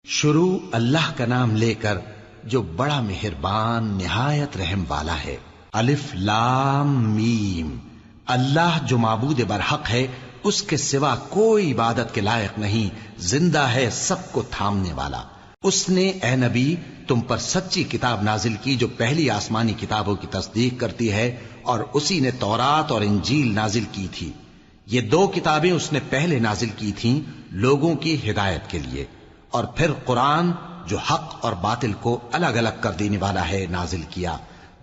شروع اللہ کا نام لے کر جو بڑا مہربان نہایت رحم والا ہے۔ الف لام میم، اللہ جو معبود برحق ہے، اس کے سوا کوئی عبادت کے لائق نہیں، زندہ ہے، سب کو تھامنے والا۔ اس نے اے نبی تم پر سچی کتاب نازل کی جو پہلی آسمانی کتابوں کی تصدیق کرتی ہے، اور اسی نے تورات اور انجیل نازل کی تھی۔ یہ دو کتابیں اس نے پہلے نازل کی تھیں لوگوں کی ہدایت کے لیے، اور پھر قرآن جو حق اور باطل کو الگ الگ کر دینے والا ہے نازل کیا۔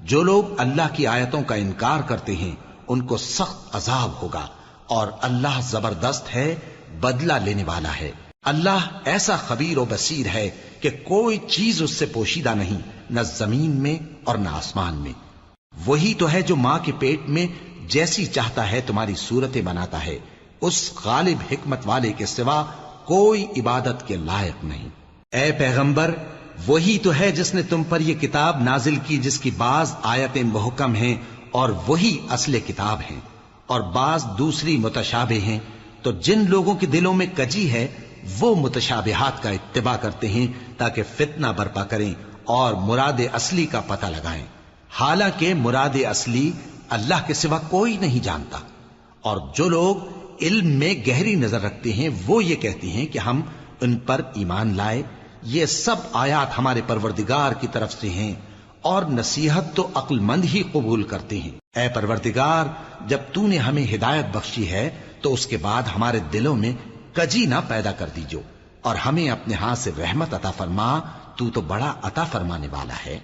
جو لوگ اللہ کی آیتوں کا انکار کرتے ہیں ان کو سخت عذاب ہوگا، اور اللہ زبردست ہے، بدلہ لینے والا ہے۔ اللہ ایسا خبیر و بصیر ہے کہ کوئی چیز اس سے پوشیدہ نہیں، نہ زمین میں اور نہ آسمان میں۔ وہی تو ہے جو ماں کے پیٹ میں جیسی چاہتا ہے تمہاری صورتیں بناتا ہے، اس غالب حکمت والے کے سوا کوئی عبادت کے لائق نہیں۔ اے پیغمبر، وہی تو ہے جس نے تم پر یہ کتاب نازل کی جس کی بعض آیتیں محکم ہیں اور وہی اصل کتاب ہیں، اور بعض دوسری متشابہ ہیں۔ تو جن لوگوں کے دلوں میں کجی ہے وہ متشابہات کا اتباع کرتے ہیں تاکہ فتنہ برپا کریں اور مراد اصلی کا پتہ لگائیں، حالانکہ مراد اصلی اللہ کے سوا کوئی نہیں جانتا۔ اور جو لوگ علم میں گہری نظر رکھتے ہیں وہ یہ کہتے ہیں کہ ہم ان پر ایمان لائے۔ یہ سب آیات ہمارے پروردگار کی طرف سے ہیں، اور نصیحت تو عقل مند ہی قبول کرتے ہیں۔ اے پروردگار، جب تو نے ہمیں ہدایت بخشی ہے تو اس کے بعد ہمارے دلوں میں کجی نہ پیدا کر دیجو، اور ہمیں اپنے ہاتھ سے رحمت عطا فرما، تو بڑا عطا فرمانے والا ہے۔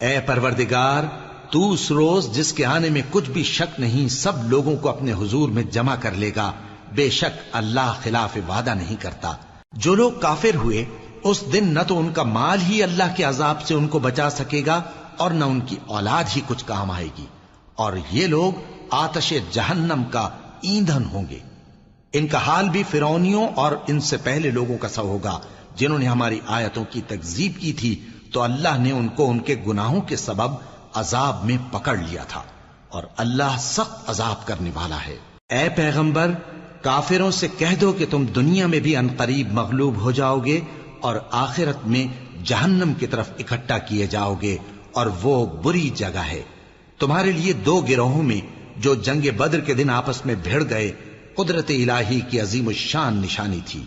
اے پروردگار، تو اس روز جس کے آنے میں کچھ بھی شک نہیں سب لوگوں کو اپنے حضور میں جمع کر لے گا، بے شک اللہ خلاف وعدہ نہیں کرتا۔ جو لوگ کافر ہوئے اس دن نہ تو ان کا مال ہی اللہ کے عذاب سے ان کو بچا سکے گا اور نہ ان کی اولاد ہی کچھ کام آئے گی، اور یہ لوگ آتش جہنم کا ایندھن ہوں گے۔ ان کا حال بھی فرعونیوں اور ان سے پہلے لوگوں کا سا ہوگا جنہوں نے ہماری آیتوں کی تکذیب کی تھی، تو اللہ نے ان کو ان کے گناہوں کے سبب عذاب میں پکڑ لیا تھا، اور اللہ سخت عذاب کرنے والا ہے۔ اے پیغمبر، کافروں سے کہہ دو کہ تم دنیا میں بھی عنقریب مغلوب ہو جاؤ گے اور آخرت میں جہنم کی طرف اکٹھا کیے جاؤ گے، اور وہ بری جگہ ہے۔ تمہارے لیے دو گروہوں میں جو جنگ بدر کے دن آپس میں بھڑ گئے قدرت الہی کی عظیم الشان نشانی تھی۔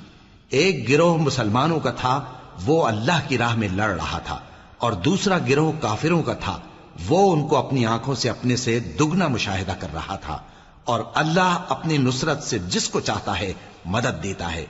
ایک گروہ مسلمانوں کا تھا، وہ اللہ کی راہ میں لڑ رہا تھا، اور دوسرا گروہ کافروں کا تھا، وہ ان کو اپنی آنکھوں سے اپنے سے دگنا مشاہدہ کر رہا تھا۔ اور اللہ اپنی نصرت سے جس کو چاہتا ہے مدد دیتا ہے۔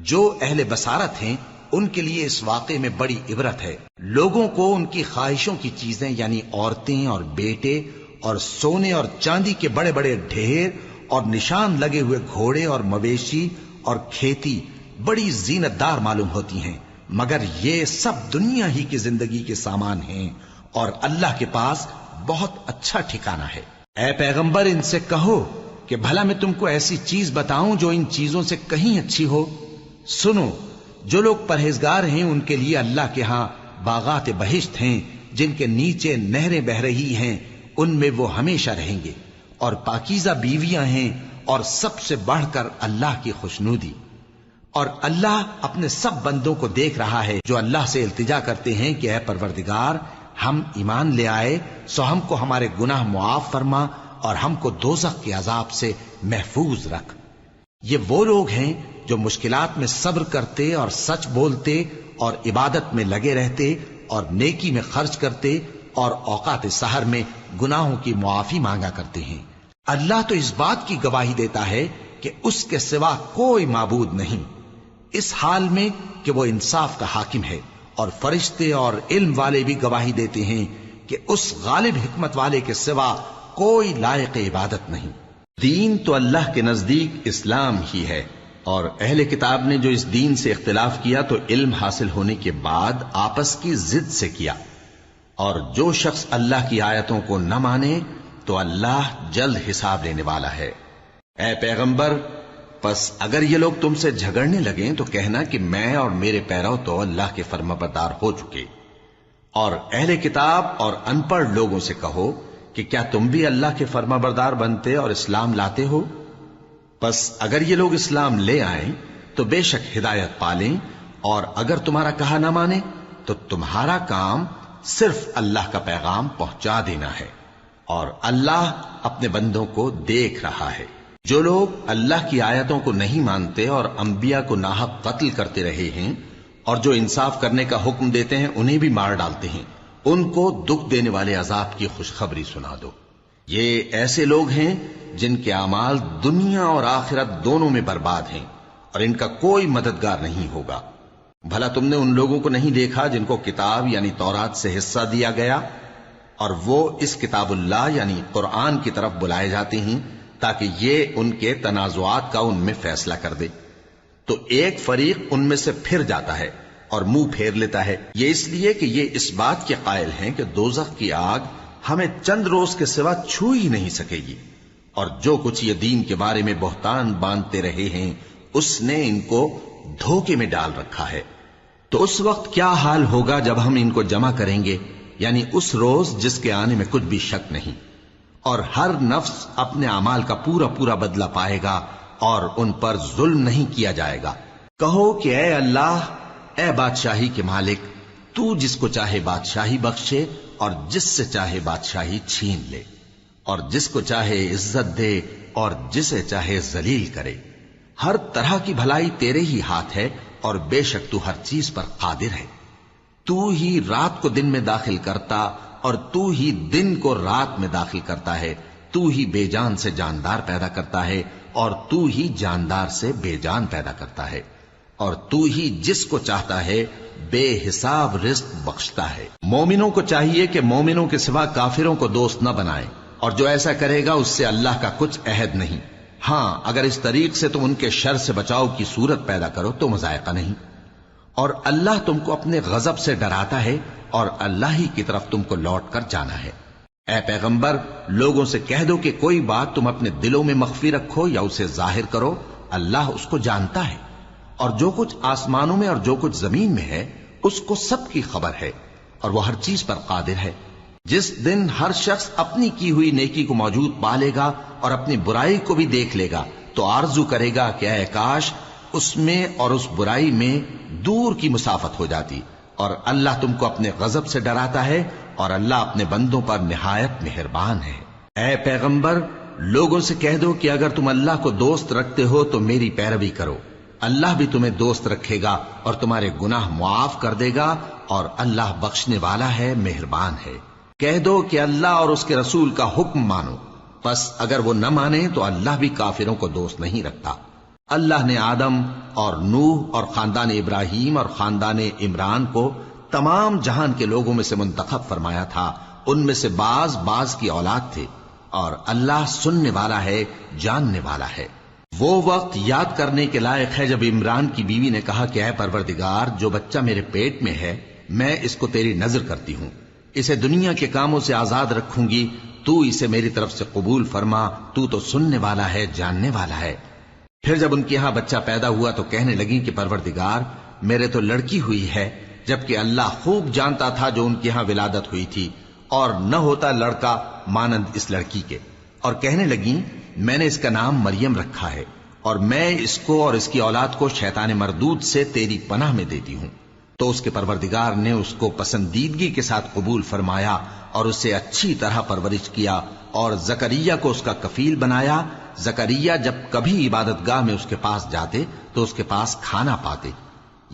جو اہل بصارت ہیں ان کے لیے اس واقعے میں بڑی عبرت ہے۔ لوگوں کو ان کی خواہشوں کی چیزیں یعنی عورتیں اور بیٹے اور سونے اور چاندی کے بڑے بڑے ڈھیر اور نشان لگے ہوئے گھوڑے اور مویشی اور کھیتی بڑی زینت دار معلوم ہوتی ہیں، مگر یہ سب دنیا ہی کی زندگی کے سامان ہیں، اور اللہ کے پاس بہت اچھا ٹھکانہ ہے۔ اے پیغمبر، ان سے کہو کہ بھلا میں تم کو ایسی چیز بتاؤں جو ان چیزوں سے کہیں اچھی ہو؟ سنو، جو لوگ پرہیزگار ہیں ان کے لیے اللہ کے ہاں باغات بہشت ہیں جن کے نیچے نہریں بہ رہی ہیں، ان میں وہ ہمیشہ رہیں گے، اور پاکیزہ بیویاں ہیں، اور سب سے بڑھ کر اللہ کی خوشنودی۔ اور اللہ اپنے سب بندوں کو دیکھ رہا ہے جو اللہ سے التجا کرتے ہیں کہ اے پروردگار، ہم ایمان لے آئے سو ہم کو ہمارے گناہ معاف فرما اور ہم کو دوزخ کے عذاب سے محفوظ رکھ۔ یہ وہ لوگ ہیں جو مشکلات میں صبر کرتے اور سچ بولتے اور عبادت میں لگے رہتے اور نیکی میں خرچ کرتے اور اوقات سحر میں گناہوں کی معافی مانگا کرتے ہیں۔ اللہ تو اس بات کی گواہی دیتا ہے کہ اس کے سوا کوئی معبود نہیں، اس حال میں کہ وہ انصاف کا حاکم ہے، اور فرشتے اور علم والے بھی گواہی دیتے ہیں کہ اس غالب حکمت والے کے سوا کوئی لائق عبادت نہیں۔ دین تو اللہ کے نزدیک اسلام ہی ہے، اور اہل کتاب نے جو اس دین سے اختلاف کیا تو علم حاصل ہونے کے بعد آپس کی ضد سے کیا، اور جو شخص اللہ کی آیتوں کو نہ مانے تو اللہ جلد حساب لینے والا ہے۔ اے پیغمبر، پس اگر یہ لوگ تم سے جھگڑنے لگیں تو کہنا کہ میں اور میرے پیرو تو اللہ کے فرمانبردار ہو چکے، اور اہل کتاب اور ان پڑھ لوگوں سے کہو کہ کیا تم بھی اللہ کے فرمانبردار بنتے اور اسلام لاتے ہو؟ پس اگر یہ لوگ اسلام لے آئیں تو بے شک ہدایت پالیں، اور اگر تمہارا کہا نہ مانے تو تمہارا کام صرف اللہ کا پیغام پہنچا دینا ہے، اور اللہ اپنے بندوں کو دیکھ رہا ہے۔ جو لوگ اللہ کی آیتوں کو نہیں مانتے اور انبیاء کو ناحق قتل کرتے رہے ہیں اور جو انصاف کرنے کا حکم دیتے ہیں انہیں بھی مار ڈالتے ہیں، ان کو دکھ دینے والے عذاب کی خوشخبری سنا دو۔ یہ ایسے لوگ ہیں جن کے اعمال دنیا اور آخرت دونوں میں برباد ہیں، اور ان کا کوئی مددگار نہیں ہوگا۔ بھلا تم نے ان لوگوں کو نہیں دیکھا جن کو کتاب یعنی تورات سے حصہ دیا گیا، اور وہ اس کتاب اللہ یعنی قرآن کی طرف بلائے جاتے ہیں تاکہ یہ ان کے تنازعات کا ان میں فیصلہ کر دے، تو ایک فریق ان میں سے پھر جاتا ہے اور منہ پھیر لیتا ہے، یہ اس لیے کہ یہ اس بات کے قائل ہیں کہ دوزخ کی آگ ہمیں چند روز کے سوا چھو ہی نہیں سکے گی، اور جو کچھ یہ دین کے بارے میں بہتان باندھتے رہے ہیں اس نے ان کو دھوکے میں ڈال رکھا ہے۔ تو اس وقت کیا حال ہوگا جب ہم ان کو جمع کریں گے، یعنی اس روز جس کے آنے میں کچھ بھی شک نہیں، اور ہر نفس اپنے اعمال کا پورا پورا بدلہ پائے گا اور ان پر ظلم نہیں کیا جائے گا۔ کہو کہ اے اللہ، اے بادشاہی کے مالک، تو جس کو چاہے بادشاہی بخشے اور جس سے چاہے بادشاہی چھین لے، اور جس کو چاہے عزت دے اور جسے چاہے ذلیل کرے۔ ہر طرح کی بھلائی تیرے ہی ہاتھ ہے، اور بے شک تو ہر چیز پر قادر ہے۔ تو ہی رات کو دن میں داخل کرتا اور تو ہی دن کو رات میں داخل کرتا ہے، تو ہی بے جان سے جاندار پیدا کرتا ہے اور تو ہی جاندار سے بے جان پیدا کرتا ہے، اور تو ہی جس کو چاہتا ہے بے حساب رزق بخشتا ہے۔ مومنوں کو چاہیے کہ مومنوں کے سوا کافروں کو دوست نہ بنائیں، اور جو ایسا کرے گا اس سے اللہ کا کچھ عہد نہیں۔ ہاں، اگر اس طریق سے تم ان کے شر سے بچاؤ کی صورت پیدا کرو تو مذائقہ نہیں، اور اللہ تم کو اپنے غضب سے ڈراتا ہے، اور اللہ ہی کی طرف تم کو لوٹ کر جانا ہے۔ اے پیغمبر، لوگوں سے کہہ دو کہ کوئی بات تم اپنے دلوں میں مخفی رکھو یا اسے ظاہر کرو، اللہ اس کو جانتا ہے، اور جو کچھ آسمانوں میں اور جو کچھ زمین میں ہے اس کو سب کی خبر ہے، اور وہ ہر چیز پر قادر ہے۔ جس دن ہر شخص اپنی کی ہوئی نیکی کو موجود پا لے گا اور اپنی برائی کو بھی دیکھ لے گا تو آرزو کرے گا کہ اے کاش اس میں اور اس برائی میں دور کی مسافت ہو جاتی، اور اللہ تم کو اپنے غضب سے ڈراتا ہے، اور اللہ اپنے بندوں پر نہایت مہربان ہے۔ اے پیغمبر، لوگوں سے کہہ دو کہ اگر تم اللہ کو دوست رکھتے ہو تو میری پیروی کرو، اللہ بھی تمہیں دوست رکھے گا اور تمہارے گناہ معاف کر دے گا، اور اللہ بخشنے والا ہے، مہربان ہے۔ کہہ دو کہ اللہ اور اس کے رسول کا حکم مانو، پس اگر وہ نہ مانے تو اللہ بھی کافروں کو دوست نہیں رکھتا۔ اللہ نے آدم اور نوح اور خاندان ابراہیم اور خاندان عمران کو تمام جہان کے لوگوں میں سے منتخب فرمایا تھا، ان میں سے بعض بعض کی اولاد تھے، اور اللہ سننے والا ہے، جاننے والا ہے۔ وہ وقت یاد کرنے کے لائق ہے جب عمران کی بیوی نے کہا کہ اے پروردگار، جو بچہ میرے پیٹ میں ہے میں اس کو تیری نذر کرتی ہوں، اسے دنیا کے کاموں سے آزاد رکھوں گی، تو اسے میری طرف سے قبول فرما، تو سننے والا ہے، جاننے والا ہے۔ پھر جب ان کے ہاں بچہ پیدا ہوا تو کہنے لگی کہ پروردگار، میرے تو لڑکی ہوئی ہے، جبکہ اللہ خوب جانتا تھا جو ان کے ہاں ولادت ہوئی تھی، اور نہ ہوتا لڑکا مانند اس لڑکی کے۔ اور کہنے لگیں میں نے اس کا نام مریم رکھا ہے، اور میں اس کو اور اس کی اولاد کو شیطان مردود سے تیری پناہ میں دیتی ہوں۔ تو اس کے پروردگار نے اس کو پسندیدگی کے ساتھ قبول فرمایا اور اسے اچھی طرح پرورش کیا، اور زکریا کو اس کا کفیل بنایا۔ زکریا جب کبھی عبادت گاہ میں اس کے پاس جاتے تو اس کے پاس کھانا پاتے۔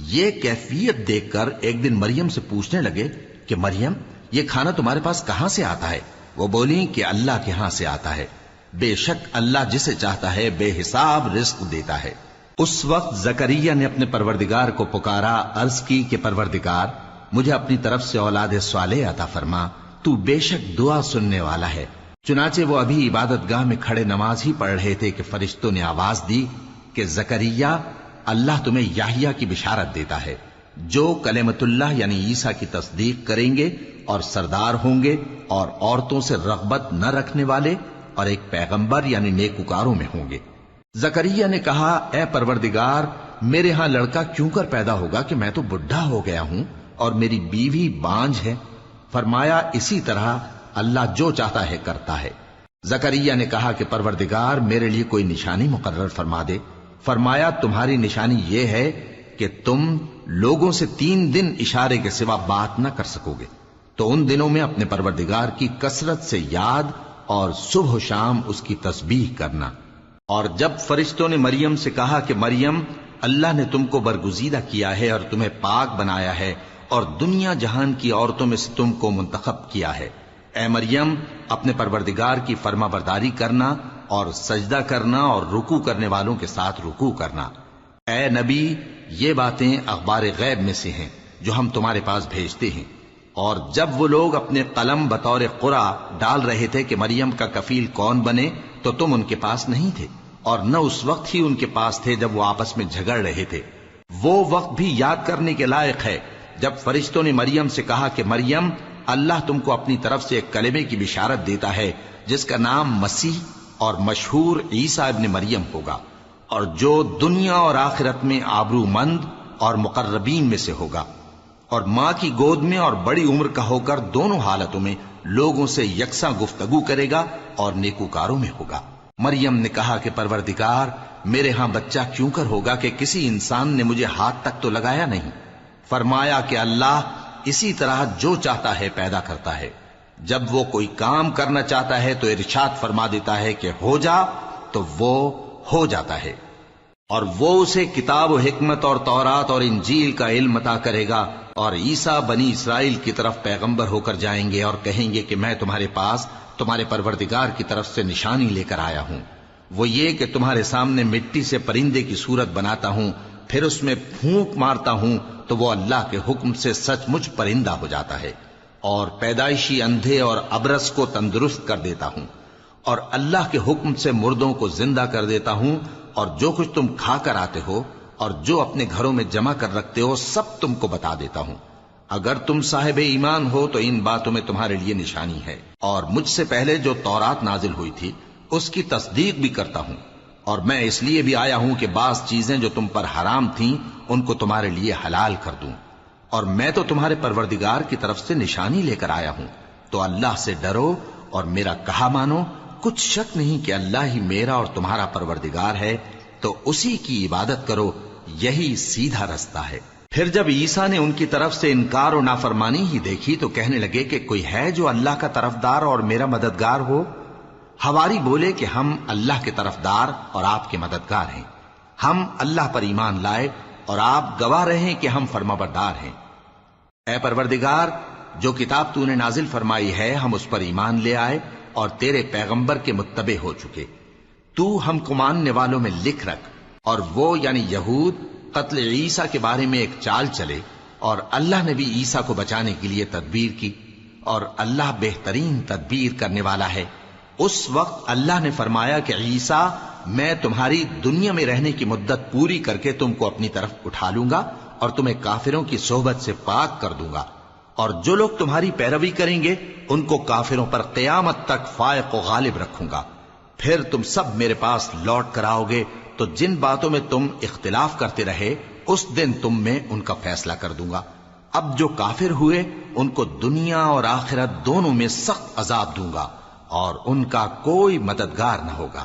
یہ کیفیت دیکھ کر ایک دن مریم سے پوچھنے لگے کہ مریم، یہ کھانا تمہارے پاس کہاں سے آتا ہے؟ وہ بولی کہ اللہ کے ہاں سے آتا ہے، بے شک اللہ جسے چاہتا ہے بے حساب رزق دیتا ہے۔ اس وقت زکریا نے اپنے پروردگار کو پکارا، عرض کی کہ پروردگار، مجھے اپنی طرف سے اولاد صالح عطا فرما، تو بے شک دعا سننے والا ہے۔ چنانچہ وہ ابھی عبادت گاہ میں کھڑے نماز ہی پڑھ رہے تھے کہ فرشتوں نے آواز دی کہ زکریا، اللہ تمہیں یحییٰ کی بشارت دیتا ہے، جو کلمۃ اللہ یعنی عیسیٰ کی تصدیق کریں گے اور سردار ہوں گے، اور عورتوں سے رغبت نہ رکھنے والے، اور ایک پیغمبر یعنی نیکوکاروں میں ہوں گے۔ زکریا نے کہا، اے پروردگار، میرے ہاں لڑکا کیوں کر پیدا ہوگا کہ میں تو بڈھا ہو گیا ہوں اور میری بیوی بانجھ ہے؟ فرمایا، اسی طرح اللہ جو چاہتا ہے کرتا ہے۔ زکریا نے کہا کہ پروردگار، میرے لیے کوئی نشانی مقرر فرما دے۔ فرمایا، تمہاری نشانی یہ ہے کہ تم لوگوں سے 3 دن اشارے کے سوا بات نہ کر سکو گے، تو ان دنوں میں اپنے پروردگار کی کثرت سے یاد اور صبح و شام اس کی تسبیح کرنا۔ اور جب فرشتوں نے مریم سے کہا کہ مریم، اللہ نے تم کو برگزیدہ کیا ہے اور تمہیں پاک بنایا ہے اور دنیا جہان کی عورتوں میں سے تم کو منتخب کیا ہے، اے مریم اپنے پروردگار کی فرما برداری کرنا اور سجدہ کرنا اور رکوع کرنے والوں کے ساتھ رکوع کرنا۔ اے نبی، یہ باتیں اخبار غیب میں سے ہیں جو ہم تمہارے پاس بھیجتے ہیں۔ اور جب وہ لوگ اپنے قلم بطور قرعہ ڈال رہے تھے کہ مریم کا کفیل کون بنے، تو تم ان کے پاس نہیں تھے، اور نہ اس وقت ہی ان کے پاس تھے جب وہ آپس میں جھگڑ رہے تھے۔ وہ وقت بھی یاد کرنے کے لائق ہے جب فرشتوں نے مریم سے کہا کہ مریم، اللہ تم کو اپنی طرف سے ایک کلمے کی بشارت دیتا ہے جس کا نام مسیح اور مشہور عیسیٰ ابن مریم ہوگا، اور جو دنیا اور آخرت میں آبرو مند اور مقربین میں سے ہوگا، اور ماں کی گود میں اور بڑی عمر کا ہو کر دونوں حالتوں میں لوگوں سے یکساں گفتگو کرے گا اور نیکوکاروں میں ہوگا۔ مریم نے کہا کہ پروردگار، میرے ہاں بچہ کیوں کر ہوگا کہ کسی انسان نے مجھے ہاتھ تک تو لگایا نہیں۔ فرمایا کہ اللہ اسی طرح جو چاہتا ہے پیدا کرتا ہے، جب وہ کوئی کام کرنا چاہتا ہے تو ارشاد فرما دیتا ہے کہ ہو جا، تو وہ ہو جاتا ہے۔ اور وہ اسے کتاب و حکمت اور تورات اور انجیل کا علم عطا کرے گا، اور عیسیٰ بنی اسرائیل کی طرف پیغمبر ہو کر جائیں گے اور کہیں گے کہ میں تمہارے پاس تمہارے پروردگار کی طرف سے نشانی لے کر آیا ہوں، وہ یہ کہ تمہارے سامنے مٹی سے پرندے کی صورت بناتا ہوں، پھر اس میں پھونک مارتا ہوں تو وہ اللہ کے حکم سے سچ مچ پرندہ ہو جاتا ہے، اور پیدائشی اندھے اور ابرص کو تندرست کر دیتا ہوں، اور اللہ کے حکم سے مردوں کو زندہ کر دیتا ہوں، اور جو کچھ تم کھا کر آتے ہو اور جو اپنے گھروں میں جمع کر رکھتے ہو سب تم کو بتا دیتا ہوں۔ اگر تم صاحب ایمان ہو تو ان باتوں میں تمہارے لیے نشانی ہے، اور مجھ سے پہلے جو تورات نازل ہوئی تھی اس کی تصدیق بھی کرتا ہوں، اور میں اس لیے بھی آیا ہوں کہ بعض چیزیں جو تم پر حرام تھیں ان کو تمہارے لیے حلال کر دوں، اور میں تو تمہارے پروردگار کی طرف سے نشانی لے کر آیا ہوں۔ تو اللہ سے ڈرو اور میرا کہا مانو، کچھ شک نہیں کہ اللہ ہی میرا اور تمہارا پروردگار ہے، تو اسی کی عبادت کرو، یہی سیدھا رستہ ہے۔ پھر جب عیسیٰ نے ان کی طرف سے انکار و نافرمانی ہی دیکھی تو کہنے لگے کہ کوئی ہے جو اللہ کا طرفدار اور میرا مددگار ہو؟ حواری بولے کہ ہم اللہ کے طرفدار اور آپ کے مددگار ہیں، ہم اللہ پر ایمان لائے اور آپ گواہ رہے کہ ہم فرمانبردار ہیں۔ اے پروردگار، جو کتاب تو نے نازل فرمائی ہے ہم اس پر ایمان لے آئے اور تیرے پیغمبر کے متبع ہو چکے، تو ہم کو ماننے والوں میں لکھ رکھ۔ اور وہ یعنی یہود قتل عیسیٰ کے بارے میں ایک چال چلے، اور اللہ نے بھی عیسیٰ کو بچانے کے لیے تدبیر کی، اور اللہ بہترین تدبیر کرنے والا ہے۔ اس وقت اللہ نے فرمایا کہ عیسیٰ، میں تمہاری دنیا میں رہنے کی مدت پوری کر کے تم کو اپنی طرف اٹھا لوں گا اور تمہیں کافروں کی صحبت سے پاک کر دوں گا، اور جو لوگ تمہاری پیروی کریں گے ان کو کافروں پر قیامت تک فائق و غالب رکھوں گا۔ پھر تم سب میرے پاس لوٹ کر آؤ گے تو جن باتوں میں تم اختلاف کرتے رہے اس دن تم میں ان کا فیصلہ کر دوں گا۔ اب جو کافر ہوئے ان کو دنیا اور آخرت دونوں میں سخت عذاب دوں گا، اور ان کا کوئی مددگار نہ ہوگا۔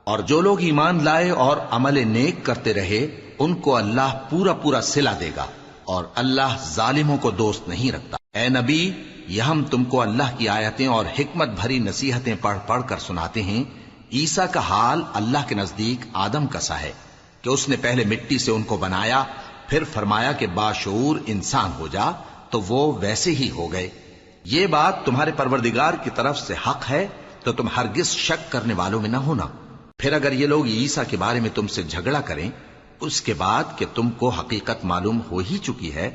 اور جو لوگ ایمان لائے اور عمل نیک کرتے رہے ان کو اللہ پورا پورا صلہ دے گا، اور اللہ ظالموں کو دوست نہیں رکھتا۔ اے نبی، یہ ہم تم کو اللہ کی آیتیں اور حکمت بھری نصیحتیں پڑھ پڑھ کر سناتے ہیں۔ عیسیٰ کا حال اللہ کے نزدیک آدم کا سا ہے کہ اس نے پہلے مٹی سے ان کو بنایا، پھر فرمایا کہ باشعور انسان ہو جا، تو وہ ویسے ہی ہو گئے۔ یہ بات تمہارے پروردگار کی طرف سے حق ہے، تو تم ہرگز شک کرنے والوں میں نہ ہونا۔ پھر اگر یہ لوگ عیسیٰ کے بارے میں تم سے جھگڑا کریں اس کے بعد کہ تم کو حقیقت معلوم ہو ہی چکی ہے،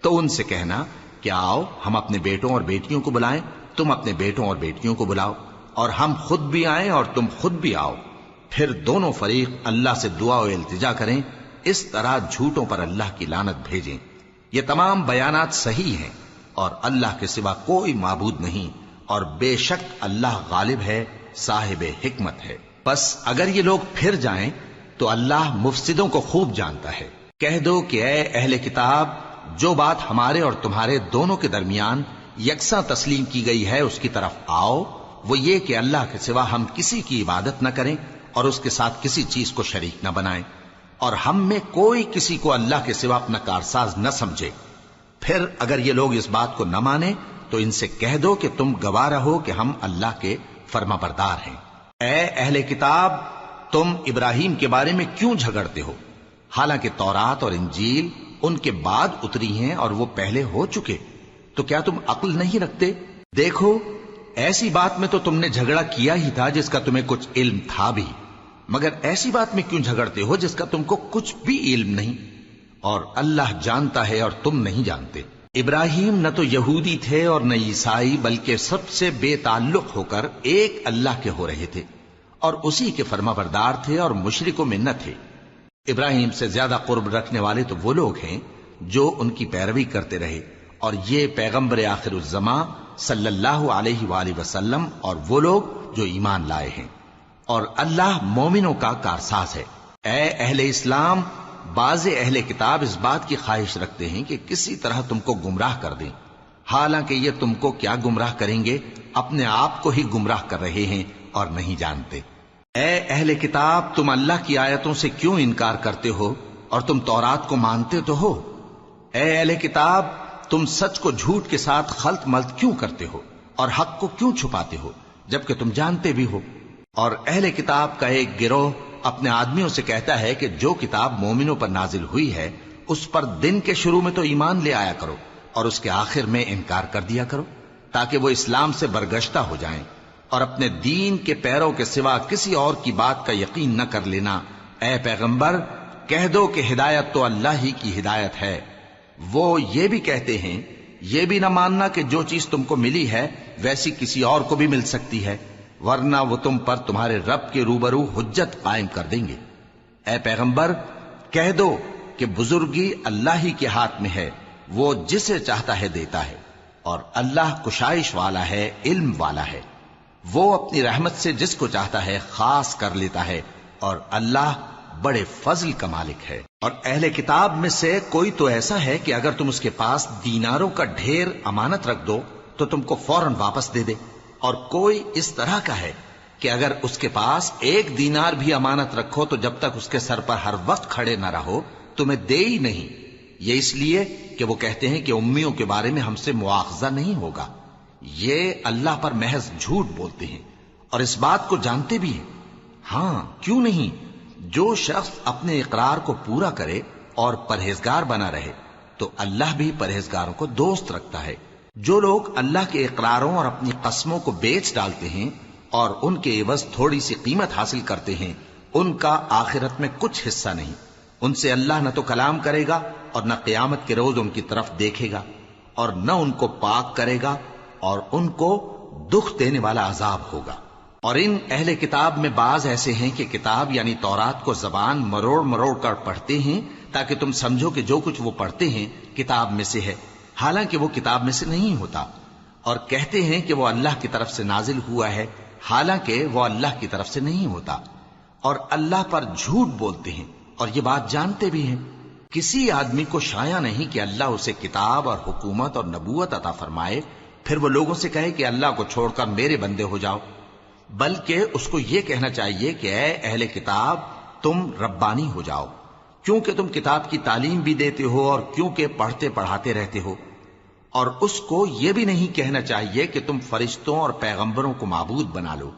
تو ان سے کہنا کہ آؤ ہم اپنے بیٹوں اور بیٹیوں کو بلائیں، تم اپنے بیٹوں اور بیٹیوں کو بلاؤ، اور ہم خود بھی آئیں اور تم خود بھی آؤ، پھر دونوں فریق اللہ سے دعا و التجا کریں، اس طرح جھوٹوں پر اللہ کی لعنت بھیجیں۔ یہ تمام بیانات صحیح ہیں، اور اللہ کے سوا کوئی معبود نہیں، اور بے شک اللہ غالب ہے، صاحب حکمت ہے۔ بس اگر یہ لوگ پھر جائیں تو اللہ مفسدوں کو خوب جانتا ہے۔ کہہ دو کہ اے اہل کتاب، جو بات ہمارے اور تمہارے دونوں کے درمیان یکساں تسلیم کی گئی ہے اس کی طرف آؤ، وہ یہ کہ اللہ کے سوا ہم کسی کی عبادت نہ کریں اور اس کے ساتھ کسی چیز کو شریک نہ بنائیں۔ اور ہم میں کوئی کسی کو اللہ کے سوا اپنا کارساز نہ سمجھے۔ پھر اگر یہ لوگ اس بات کو نہ مانے تو ان سے کہہ دو کہ تم گواہ رہو کہ ہم اللہ کے فرما بردار ہیں۔ اے اہل کتاب، تم ابراہیم کے بارے میں کیوں جھگڑتے ہو؟ حالانکہ تورات اور انجیل ان کے بعد اتری ہیں اور وہ پہلے ہو چکے، تو کیا تم عقل نہیں رکھتے؟ دیکھو، ایسی بات میں تو تم نے جھگڑا کیا ہی تھا جس کا تمہیں کچھ علم تھا بھی، مگر ایسی بات میں کیوں جھگڑتے ہو جس کا تم کو کچھ بھی علم نہیں؟ اور اللہ جانتا ہے اور تم نہیں جانتے۔ ابراہیم نہ تو یہودی تھے اور نہ عیسائی، بلکہ سب سے بے تعلق ہو کر ایک اللہ کے ہو رہے تھے اور اسی کے فرما بردار تھے اور مشرکوں میں نہ تھے۔ ابراہیم سے زیادہ قرب رکھنے والے تو وہ لوگ ہیں جو ان کی پیروی کرتے رہے، اور یہ پیغمبر آخر الزماں صلی اللہ علیہ وآلہ وسلم اور وہ لوگ جو ایمان لائے ہیں، اور اللہ مومنوں کا کارساز ہے۔ اے اہل اسلام، بعض اہل کتاب اس بات کی خواہش رکھتے ہیں کہ کسی طرح تم کو گمراہ کر دیں، حالانکہ یہ تم کو کیا گمراہ کریں گے، اپنے آپ کو ہی گمراہ کر رہے ہیں اور نہیں جانتے۔ اے اہل کتاب، تم اللہ کی آیتوں سے کیوں انکار کرتے ہو اور تم تورات کو مانتے تو ہو؟ اے اہل کتاب، تم سچ کو جھوٹ کے ساتھ خلط ملط کیوں کرتے ہو اور حق کو کیوں چھپاتے ہو جبکہ تم جانتے بھی ہو؟ اور اہل کتاب کا ایک گروہ اپنے آدمیوں سے کہتا ہے کہ جو کتاب مومنوں پر نازل ہوئی ہے اس پر دن کے شروع میں تو ایمان لے آیا کرو اور اس کے آخر میں انکار کر دیا کرو، تاکہ وہ اسلام سے برگشتہ ہو جائیں، اور اپنے دین کے پیروں کے سوا کسی اور کی بات کا یقین نہ کر لینا۔ اے پیغمبر، کہہ دو کہ ہدایت تو اللہ ہی کی ہدایت ہے۔ وہ یہ بھی کہتے ہیں، یہ بھی نہ ماننا کہ جو چیز تم کو ملی ہے ویسی کسی اور کو بھی مل سکتی ہے، ورنہ وہ تم پر تمہارے رب کے روبرو حجت قائم کر دیں گے۔ اے پیغمبر، کہہ دو کہ بزرگی اللہ ہی کے ہاتھ میں ہے، وہ جسے چاہتا ہے دیتا ہے، اور اللہ کشائش والا ہے، علم والا ہے۔ وہ اپنی رحمت سے جس کو چاہتا ہے خاص کر لیتا ہے، اور اللہ بڑے فضل کا مالک ہے۔ اور اہل کتاب میں سے کوئی تو ایسا ہے کہ اگر تم اس کے پاس دیناروں کا ڈھیر امانت رکھ دو تو تم کو فوراً واپس دے دے، اور کوئی اس طرح کا ہے کہ اگر اس کے پاس 1 دینار بھی امانت رکھو تو جب تک اس کے سر پر ہر وقت کھڑے نہ رہو تمہیں دے ہی نہیں۔ یہ اس لیے کہ وہ کہتے ہیں کہ امیوں کے بارے میں ہم سے مواخذہ نہیں ہوگا۔ یہ اللہ پر محض جھوٹ بولتے ہیں اور اس بات کو جانتے بھی ہیں۔ ہاں، کیوں نہیں، جو شخص اپنے اقرار کو پورا کرے اور پرہیزگار بنا رہے تو اللہ بھی پرہیزگاروں کو دوست رکھتا ہے۔ جو لوگ اللہ کے اقراروں اور اپنی قسموں کو بیچ ڈالتے ہیں اور ان کے عوض تھوڑی سی قیمت حاصل کرتے ہیں، ان کا آخرت میں کچھ حصہ نہیں۔ ان سے اللہ نہ تو کلام کرے گا اور نہ قیامت کے روز ان کی طرف دیکھے گا، اور نہ ان کو پاک کرے گا، اور ان کو دکھ دینے والا عذاب ہوگا۔ اور ان اہل کتاب میں بعض ایسے ہیں کہ کتاب یعنی تورات کو زبان مروڑ مروڑ کر پڑھتے ہیں تاکہ تم سمجھو کہ جو کچھ وہ پڑھتے ہیں کتاب میں سے ہے، حالانکہ وہ کتاب میں سے نہیں ہوتا، اور کہتے ہیں کہ وہ اللہ کی طرف سے نازل ہوا ہے، حالانکہ وہ اللہ کی طرف سے نہیں ہوتا، اور اللہ پر جھوٹ بولتے ہیں اور یہ بات جانتے بھی ہیں۔ کسی آدمی کو شایع نہیں کہ اللہ اسے کتاب اور حکومت اور نبوت عطا فرمائے پھر وہ لوگوں سے کہے کہ اللہ کو چھوڑ کر میرے بندے ہو جاؤ، بلکہ اس کو یہ کہنا چاہیے کہ اے اہل کتاب، تم ربانی ہو جاؤ، کیونکہ تم کتاب کی تعلیم بھی دیتے ہو اور کیونکہ پڑھتے پڑھاتے رہتے ہو۔ اور اس کو یہ بھی نہیں کہنا چاہیے کہ تم فرشتوں اور پیغمبروں کو معبود بنا لو۔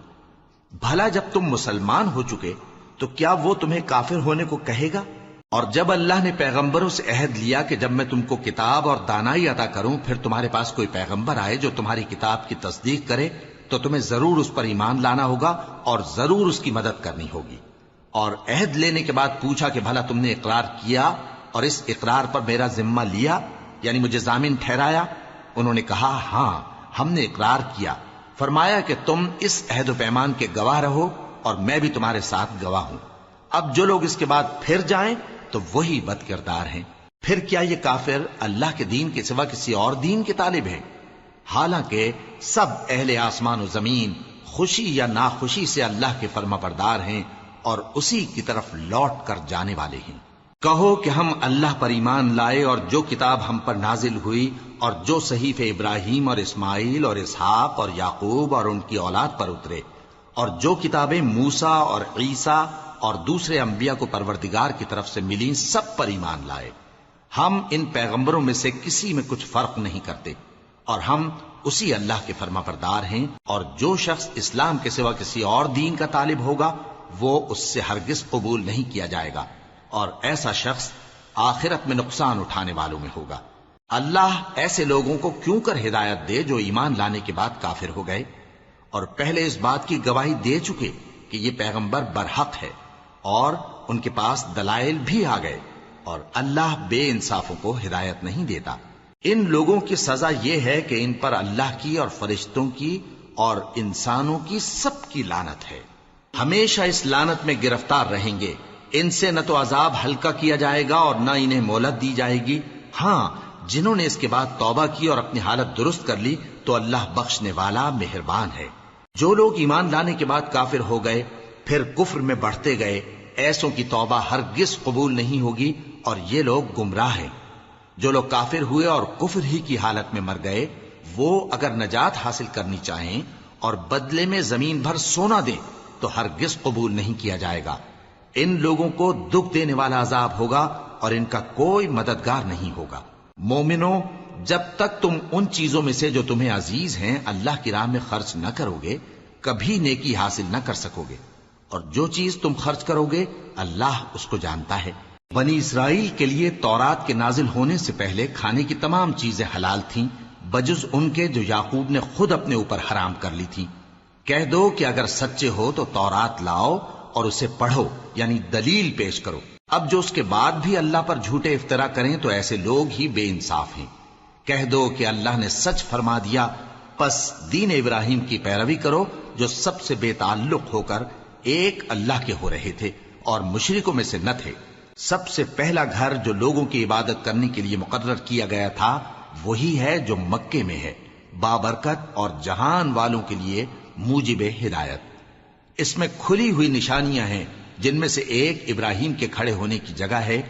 بھلا جب تم مسلمان ہو چکے تو کیا وہ تمہیں کافر ہونے کو کہے گا؟ اور جب اللہ نے پیغمبروں سے عہد لیا کہ جب میں تم کو کتاب اور دانائی عطا کروں پھر تمہارے پاس کوئی پیغمبر آئے جو تمہاری کتاب کی تصدیق کرے تو تمہیں ضرور اس پر ایمان لانا ہوگا اور ضرور اس کی مدد کرنی ہوگی۔ اور عہد لینے کے بعد پوچھا کہ بھلا تم نے اقرار کیا اور اس اقرار پر میرا ذمہ لیا، یعنی مجھے ضامن ٹھہرایا؟ انہوں نے کہا ہاں، ہم نے اقرار کیا۔ فرمایا کہ تم اس عہد و پیمان کے گواہ رہو اور میں بھی تمہارے ساتھ گواہ ہوں۔ اب جو لوگ اس کے بعد پھر جائیں تو وہی بد کردار ہیں۔ پھر کیا یہ کافر اللہ کے دین کے سوا کسی اور دین کے طالب ہیں؟ حالانکہ سب اہل آسمان و زمین خوشی یا ناخوشی سے اللہ کے فرما بردار ہیں اور اسی کی طرف لوٹ کر جانے والے ہیں۔ کہو کہ ہم اللہ پر ایمان لائے اور جو کتاب ہم پر نازل ہوئی اور جو صحیفے ابراہیم اور اسماعیل اور اسحاق اور یعقوب اور ان کی اولاد پر اترے، اور جو کتابیں موسیٰ اور عیسیٰ اور دوسرے انبیاء کو پروردگار کی طرف سے ملی سب پر ایمان لائے۔ ہم ان پیغمبروں میں سے کسی میں کچھ فرق نہیں کرتے، اور ہم اسی اللہ کے فرما بردار ہیں، اور جو شخص اسلام کے سوا کسی اور دین کا طالب ہوگا وہ اس سے ہرگز قبول نہیں کیا جائے گا، اور ایسا شخص آخرت میں نقصان اٹھانے والوں میں ہوگا۔ اللہ ایسے لوگوں کو کیوں کر ہدایت دے جو ایمان لانے کے بعد کافر ہو گئے اور پہلے اس بات کی گواہی دے چکے کہ یہ پیغمبر برحق ہے اور ان کے پاس دلائل بھی آ گئے، اور اللہ بے انصافوں کو ہدایت نہیں دیتا۔ ان لوگوں کی سزا یہ ہے کہ ان پر اللہ کی اور فرشتوں کی اور انسانوں کی سب کی لعنت ہے، ہمیشہ اس لعنت میں گرفتار رہیں گے۔ ان سے نہ تو عذاب ہلکا کیا جائے گا اور نہ انہیں مہلت دی جائے گی۔ ہاں، جنہوں نے اس کے بعد توبہ کی اور اپنی حالت درست کر لی تو اللہ بخشنے والا مہربان ہے۔ جو لوگ ایمان لانے کے بعد کافر ہو گئے پھر کفر میں بڑھتے گئے، ایسوں کی توبہ ہرگز قبول نہیں ہوگی، اور یہ لوگ گمراہ ہیں۔ جو لوگ کافر ہوئے اور کفر ہی کی حالت میں مر گئے، وہ اگر نجات حاصل کرنی چاہیں اور بدلے میں زمین بھر سونا دیں تو ہرگز قبول نہیں کیا جائے گا۔ ان لوگوں کو دکھ دینے والا عذاب ہوگا اور ان کا کوئی مددگار نہیں ہوگا۔ مومنو، جب تک تم ان چیزوں میں سے جو تمہیں عزیز ہیں اللہ کی راہ میں خرچ نہ کرو گے کبھی نیکی حاصل نہ کر سکو گے، اور جو چیز تم خرچ کرو گے اللہ اس کو جانتا ہے۔ بنی اسرائیل کے لیے تورات کے نازل ہونے سے پہلے کھانے کی تمام چیزیں حلال تھیں بجز ان کے جو یعقوب نے خود اپنے اوپر حرام کر لی تھی۔ کہہ دو کہ اگر سچے ہو تو تورات لاؤ اور اسے پڑھو، یعنی دلیل پیش کرو۔ اب جو اس کے بعد بھی اللہ پر جھوٹے افطرا کریں تو ایسے لوگ ہی بے انصاف ہیں۔ کہہ دو کہ اللہ نے سچ فرما دیا، پس دین ابراہیم کی پیروی کرو جو سب سے بے تعلق ہو کر ایک اللہ کے ہو رہے تھے اور مشرکوں میں سے نہ تھے۔ سب سے پہلا گھر جو لوگوں کی عبادت کرنے کے لیے مقرر کیا گیا تھا وہی ہے جو مکے میں ہے، بابرکت اور جہان والوں کے لیے موجب ہدایت۔ اس میں کھلی ہوئی نشانیاں ہیں، جن میں سے ایک ابراہیم کے کھڑے ہونے کی جگہ ہے۔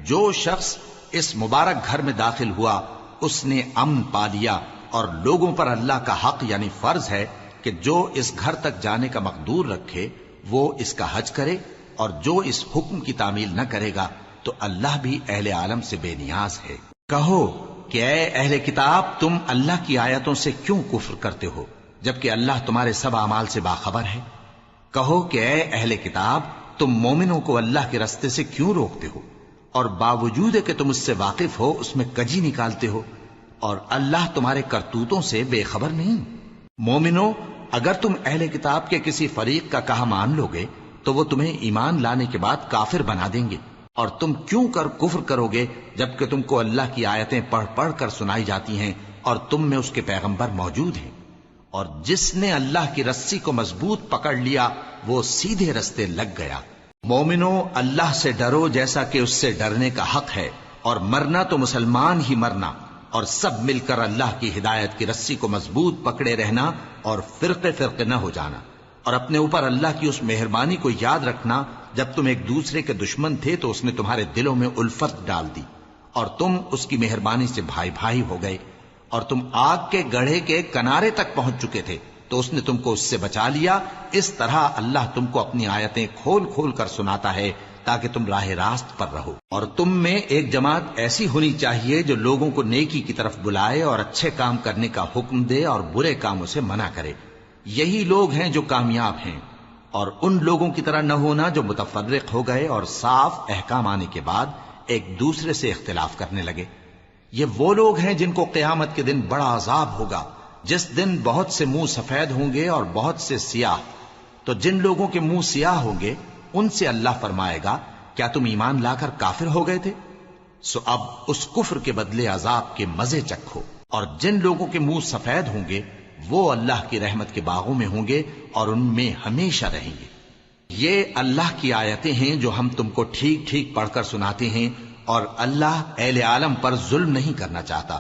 جو شخص اس مبارک گھر میں داخل ہوا اس نے امن پا لیا، اور لوگوں پر اللہ کا حق یعنی فرض ہے کہ جو اس گھر تک جانے کا مقدور رکھے وہ اس کا حج کرے، اور جو اس حکم کی تعمیل نہ کرے گا تو اللہ بھی اہل عالم سے بے نیاز ہے۔ کہو کہ اے اہل کتاب، تم اللہ کی آیتوں سے کیوں کفر کرتے ہو جبکہ اللہ تمہارے سب اعمال سے باخبر ہے؟ کہو کہ اے اہل کتاب، تم مومنوں کو اللہ کے رستے سے کیوں روکتے ہو، اور باوجود کہ تم اس سے واقف ہو اس میں کجی نکالتے ہو، اور اللہ تمہارے کرتوتوں سے بے خبر نہیں؟ مومنو، اگر تم اہل کتاب کے کسی فریق کا کہا مان لو گے تو وہ تمہیں ایمان لانے کے بعد کافر بنا دیں گے، اور تم کیوں کر کفر کرو گے جبکہ تم کو اللہ کی آیتیں پڑھ پڑھ کر سنائی جاتی ہیں اور تم میں اس کے پیغمبر موجود ہیں؟ اور جس نے اللہ کی رسی کو مضبوط پکڑ لیا وہ سیدھے رستے لگ گیا۔ مومنو، اللہ سے ڈرو جیسا کہ اس سے ڈرنے کا حق ہے، اور مرنا تو مسلمان ہی مرنا، اور سب مل کر اللہ کی ہدایت کی رسی کو مضبوط پکڑے رہنا اور فرقے فرقے نہ ہو جانا، اور اپنے اوپر اللہ کی اس مہربانی کو یاد رکھنا جب تم ایک دوسرے کے دشمن تھے تو اس نے تمہارے دلوں میں الفت ڈال دی اور تم اس کی مہربانی سے بھائی بھائی ہو گئے، اور تم آگ کے گڑھے کے کنارے تک پہنچ چکے تھے تو اس نے تم کو اس سے بچا لیا۔ اس طرح اللہ تم کو اپنی آیتیں کھول کھول کر سناتا ہے تاکہ تم راہ راست پر رہو۔ اور تم میں ایک جماعت ایسی ہونی چاہیے جو لوگوں کو نیکی کی طرف بلائے اور اچھے کام کرنے کا حکم دے اور برے کاموں سے منع کرے۔ یہی لوگ ہیں جو کامیاب ہیں، اور ان لوگوں کی طرح نہ ہونا جو متفرق ہو گئے اور صاف احکام آنے کے بعد ایک دوسرے سے اختلاف کرنے لگے۔ یہ وہ لوگ ہیں جن کو قیامت کے دن بڑا عذاب ہوگا، جس دن بہت سے منہ سفید ہوں گے اور بہت سے سیاہ۔ تو جن لوگوں کے منہ سیاہ ہوں گے ان سے اللہ فرمائے گا، کیا تم ایمان لا کر کافر ہو گئے تھے؟ سو اب اس کفر کے بدلے عذاب کے مزے چکھو۔ اور جن لوگوں کے منہ سفید ہوں گے وہ اللہ کی رحمت کے باغوں میں ہوں گے اور ان میں ہمیشہ رہیں گے۔ یہ اللہ کی آیتیں ہیں جو ہم تم کو ٹھیک ٹھیک پڑھ کر سناتے ہیں، اور اللہ اہل عالم پر ظلم نہیں کرنا چاہتا،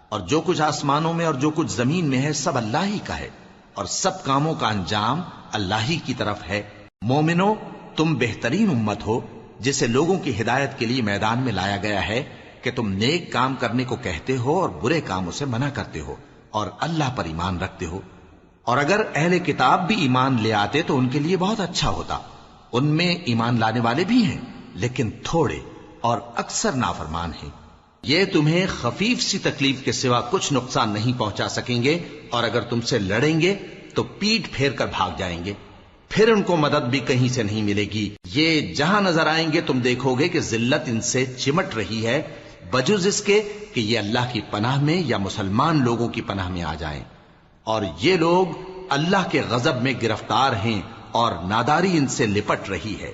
اور جو کچھ آسمانوں میں اور جو کچھ زمین میں ہے سب اللہ ہی کا ہے، اور سب کاموں کا انجام اللہ ہی کی طرف ہے۔ مومنو، تم بہترین امت ہو جسے لوگوں کی ہدایت کے لیے میدان میں لایا گیا ہے کہ تم نیک کام کرنے کو کہتے ہو اور برے کاموں سے منع کرتے ہو اور اللہ پر ایمان رکھتے ہو۔ اور اگر اہل کتاب بھی ایمان لے آتے تو ان کے لیے بہت اچھا ہوتا، ان میں ایمان لانے والے بھی ہیں لیکن تھوڑے اور اکثر نافرمان ہیں۔ یہ تمہیں خفیف سی تکلیف کے سوا کچھ نقصان نہیں پہنچا سکیں گے، اور اگر تم سے لڑیں گے تو پیٹ پھیر کر بھاگ جائیں گے، پھر ان کو مدد بھی کہیں سے نہیں ملے گی۔ یہ جہاں نظر آئیں گے تم دیکھو گے کہ ذلت ان سے چمٹ رہی ہے، بجز اس کے کہ یہ اللہ کی پناہ میں یا مسلمان لوگوں کی پناہ میں آ جائیں، اور یہ لوگ اللہ کے غضب میں گرفتار ہیں اور ناداری ان سے لپٹ رہی ہے۔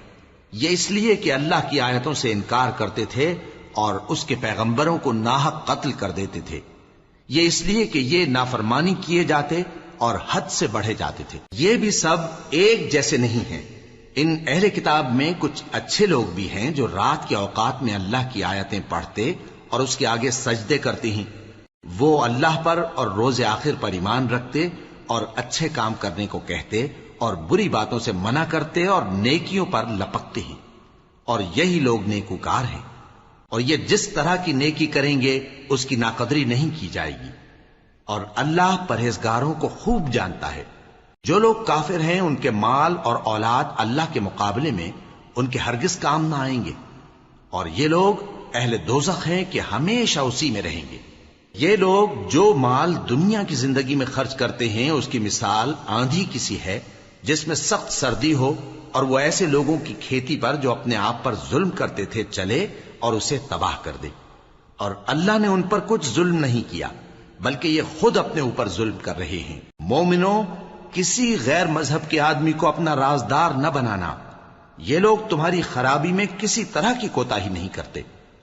یہ اس لیے کہ اللہ کی آیتوں سے انکار کرتے تھے اور اس کے پیغمبروں کو ناحق قتل کر دیتے تھے۔ یہ اس لیے کہ یہ نافرمانی کیے جاتے اور حد سے بڑھے جاتے تھے۔ یہ بھی سب ایک جیسے نہیں ہیں۔ ان اہل کتاب میں کچھ اچھے لوگ بھی ہیں جو رات کے اوقات میں اللہ کی آیتیں پڑھتے اور اس کے آگے سجدے کرتے ہیں۔ وہ اللہ پر اور روز آخر پر ایمان رکھتے اور اچھے کام کرنے کو کہتے اور بری باتوں سے منع کرتے اور نیکیوں پر لپکتے ہیں، اور یہی لوگ نیکوکار ہیں۔ اور یہ جس طرح کی نیکی کریں گے اس کی ناقدری نہیں کی جائے گی، اور اللہ پرہیزگاروں کو خوب جانتا ہے۔ جو لوگ کافر ہیں ان کے مال اور اولاد اللہ کے مقابلے میں ان کے ہرگز کام نہ آئیں گے، اور یہ لوگ اہل دوزخ ہیں کہ ہمیشہ اسی میں رہیں گے۔ یہ لوگ جو مال دنیا کی زندگی میں خرچ کرتے ہیں اس کی مثال آندھی کسی ہے جس میں سخت سردی ہو، اور وہ ایسے لوگوں کی کھیتی پر جو اپنے آپ پر ظلم کرتے تھے چلے اور اسے تباہ کر دے۔ اور اللہ نے ان پر کچھ ظلم نہیں کیا بلکہ یہ خود اپنے اوپر ظلم کر رہے ہیں۔ مومنوں، کسی غیر مذہب کے آدمی کو اپنا رازدار نہ بنانا۔ یہ لوگ تمہاری خرابی میں کسی طرح کی کوتاہی نہیں کرتے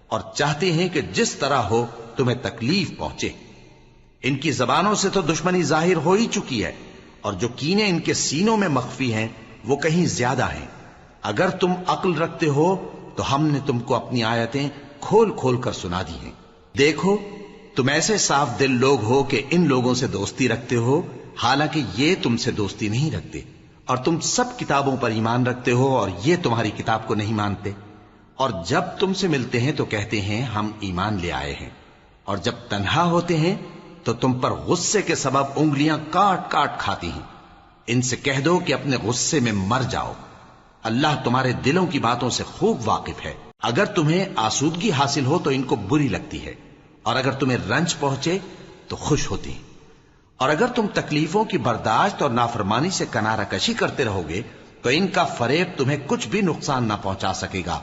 اور چاہتے ہیں کہ جس طرح ہو تمہیں تکلیف پہنچے۔ ان کی زبانوں سے تو دشمنی ظاہر ہو ہی چکی ہے، اور جو کینے ان کے سینوں میں مخفی ہیں وہ کہیں زیادہ ہیں۔ اگر تم عقل رکھتے ہو تو ہم نے تم کو اپنی آیتیں کھول کھول کر سنا دی ہیں۔ دیکھو، تم ایسے صاف دل لوگ ہو کہ ان لوگوں سے دوستی رکھتے ہو، حالانکہ یہ تم سے دوستی نہیں رکھتے، اور تم سب کتابوں پر ایمان رکھتے ہو اور یہ تمہاری کتاب کو نہیں مانتے، اور جب تم سے ملتے ہیں تو کہتے ہیں ہم ایمان لے آئے ہیں، اور جب تنہا ہوتے ہیں تو تم پر غصے کے سبب انگلیاں کاٹ کاٹ کھاتی ہیں۔ ان سے کہہ دو کہ اپنے غصے میں مر جاؤ، اللہ تمہارے دلوں کی باتوں سے خوب واقف ہے۔ اگر تمہیں آسودگی حاصل ہو تو ان کو بری لگتی ہے، اور اگر تمہیں رنج پہنچے تو خوش ہوتی ہیں، اور اگر تم تکلیفوں کی برداشت اور نافرمانی سے کنارہ کشی کرتے رہو گے تو ان کا فریب تمہیں کچھ بھی نقصان نہ پہنچا سکے گا۔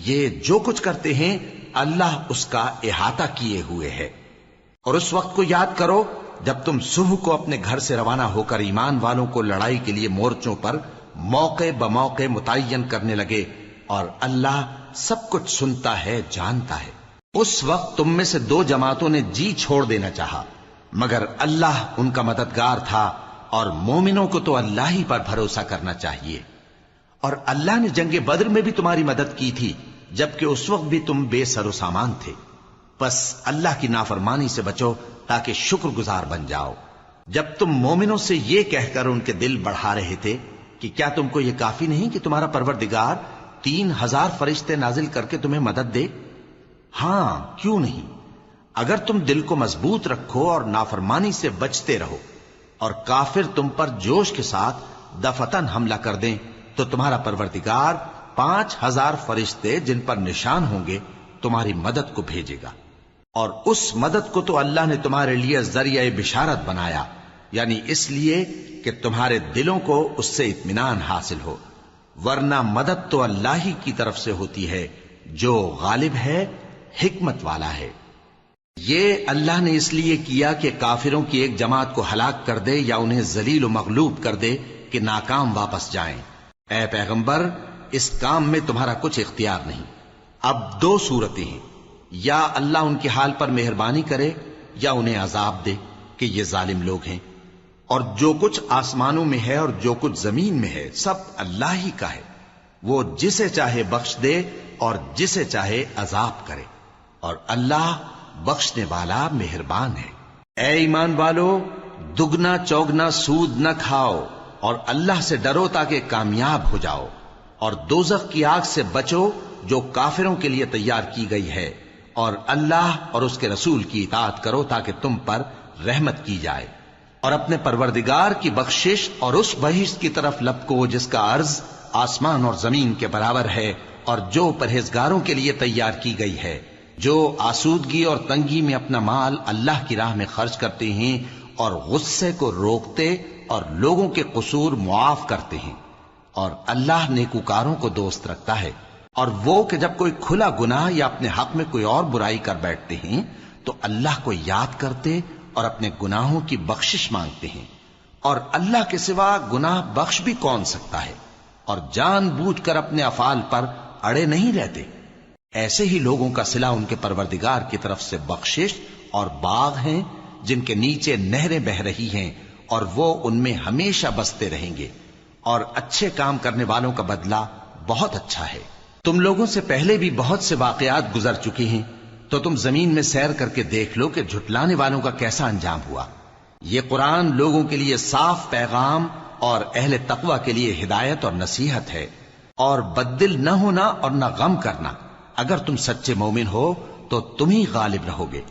یہ جو کچھ کرتے ہیں اللہ اس کا احاطہ کیے ہوئے ہے۔ اور اس وقت کو یاد کرو جب تم صبح کو اپنے گھر سے روانہ ہو کر ایمان والوں کو لڑائی کے لیے مورچوں پر موقع بموقع متعین کرنے لگے، اور اللہ سب کچھ سنتا ہے، جانتا ہے۔ اس وقت تم میں سے دو جماعتوں نے جی چھوڑ دینا چاہا، مگر اللہ ان کا مددگار تھا، اور مومنوں کو تو اللہ ہی پر بھروسہ کرنا چاہیے۔ اور اللہ نے جنگ بدر میں بھی تمہاری مدد کی تھی جبکہ اس وقت بھی تم بے سر و سامان تھے۔ بس اللہ کی نافرمانی سے بچو تاکہ شکر گزار بن جاؤ۔ جب تم مومنوں سے یہ کہہ کر ان کے دل بڑھا رہے تھے کہ کیا تم کو یہ کافی نہیں کہ تمہارا پروردگار 3000 فرشتے نازل کر کے تمہیں مدد دے؟ ہاں، کیوں نہیں؟ اگر تم دل کو مضبوط رکھو اور نافرمانی سے بچتے رہو، اور کافر تم پر جوش کے ساتھ دفتن حملہ کر دیں تو تمہارا پروردگار 5000 فرشتے جن پر نشان ہوں گے تمہاری مدد کو بھیجے گا۔ اور اس مدد کو تو اللہ نے تمہارے لیے ذریعہ بشارت بنایا، یعنی اس لیے کہ تمہارے دلوں کو اس سے اطمینان حاصل ہو، ورنہ مدد تو اللہ ہی کی طرف سے ہوتی ہے جو غالب ہے، حکمت والا ہے۔ یہ اللہ نے اس لیے کیا کہ کافروں کی ایک جماعت کو ہلاک کر دے یا انہیں ذلیل و مغلوب کر دے کہ ناکام واپس جائیں۔ اے پیغمبر، اس کام میں تمہارا کچھ اختیار نہیں۔ اب دو صورتیں ہیں، یا اللہ ان کے حال پر مہربانی کرے یا انہیں عذاب دے کہ یہ ظالم لوگ ہیں۔ اور جو کچھ آسمانوں میں ہے اور جو کچھ زمین میں ہے سب اللہ ہی کا ہے، وہ جسے چاہے بخش دے اور جسے چاہے عذاب کرے، اور اللہ بخشنے والا مہربان ہے۔ اے ایمان والو، دگنا چوگنا سود نہ کھاؤ اور اللہ سے ڈرو تاکہ کامیاب ہو جاؤ، اور دوزخ کی آگ سے بچو جو کافروں کے لیے تیار کی گئی ہے، اور اللہ اور اس کے رسول کی اطاعت کرو تاکہ تم پر رحمت کی جائے، اور اپنے پروردگار کی بخشش اور اس بہشت کی طرف لپکو جس کا عرض آسمان اور زمین کے برابر ہے اور جو پرہیزگاروں کے لیے تیار کی گئی ہے، جو آسودگی اور تنگی میں اپنا مال اللہ کی راہ میں خرچ کرتے ہیں اور غصے کو روکتے اور لوگوں کے قصور معاف کرتے ہیں، اور اللہ نیکوکاروں کو دوست رکھتا ہے۔ اور وہ کہ جب کوئی کھلا گناہ یا اپنے حق میں کوئی اور برائی کر بیٹھتے ہیں تو اللہ کو یاد کرتے اور اپنے گناہوں کی بخشش مانگتے ہیں، اور اللہ کے سوا گناہ بخش بھی کون سکتا ہے، اور جان بوجھ کر اپنے افعال پر اڑے نہیں رہتے۔ ایسے ہی لوگوں کا صلہ ان کے پروردگار کی طرف سے بخشش اور باغ ہیں جن کے نیچے نہریں بہ رہی ہیں، اور وہ ان میں ہمیشہ بستے رہیں گے، اور اچھے کام کرنے والوں کا بدلہ بہت اچھا ہے۔ تم لوگوں سے پہلے بھی بہت سے واقعات گزر چکے ہیں، تو تم زمین میں سیر کر کے دیکھ لو کہ جھٹلانے والوں کا کیسا انجام ہوا۔ یہ قرآن لوگوں کے لیے صاف پیغام اور اہل تقوی کے لیے ہدایت اور نصیحت ہے، اور بددل نہ ہونا اور نہ غم کرنا۔ اگر تم سچے مومن ہو تو تم ہی غالب رہو گے۔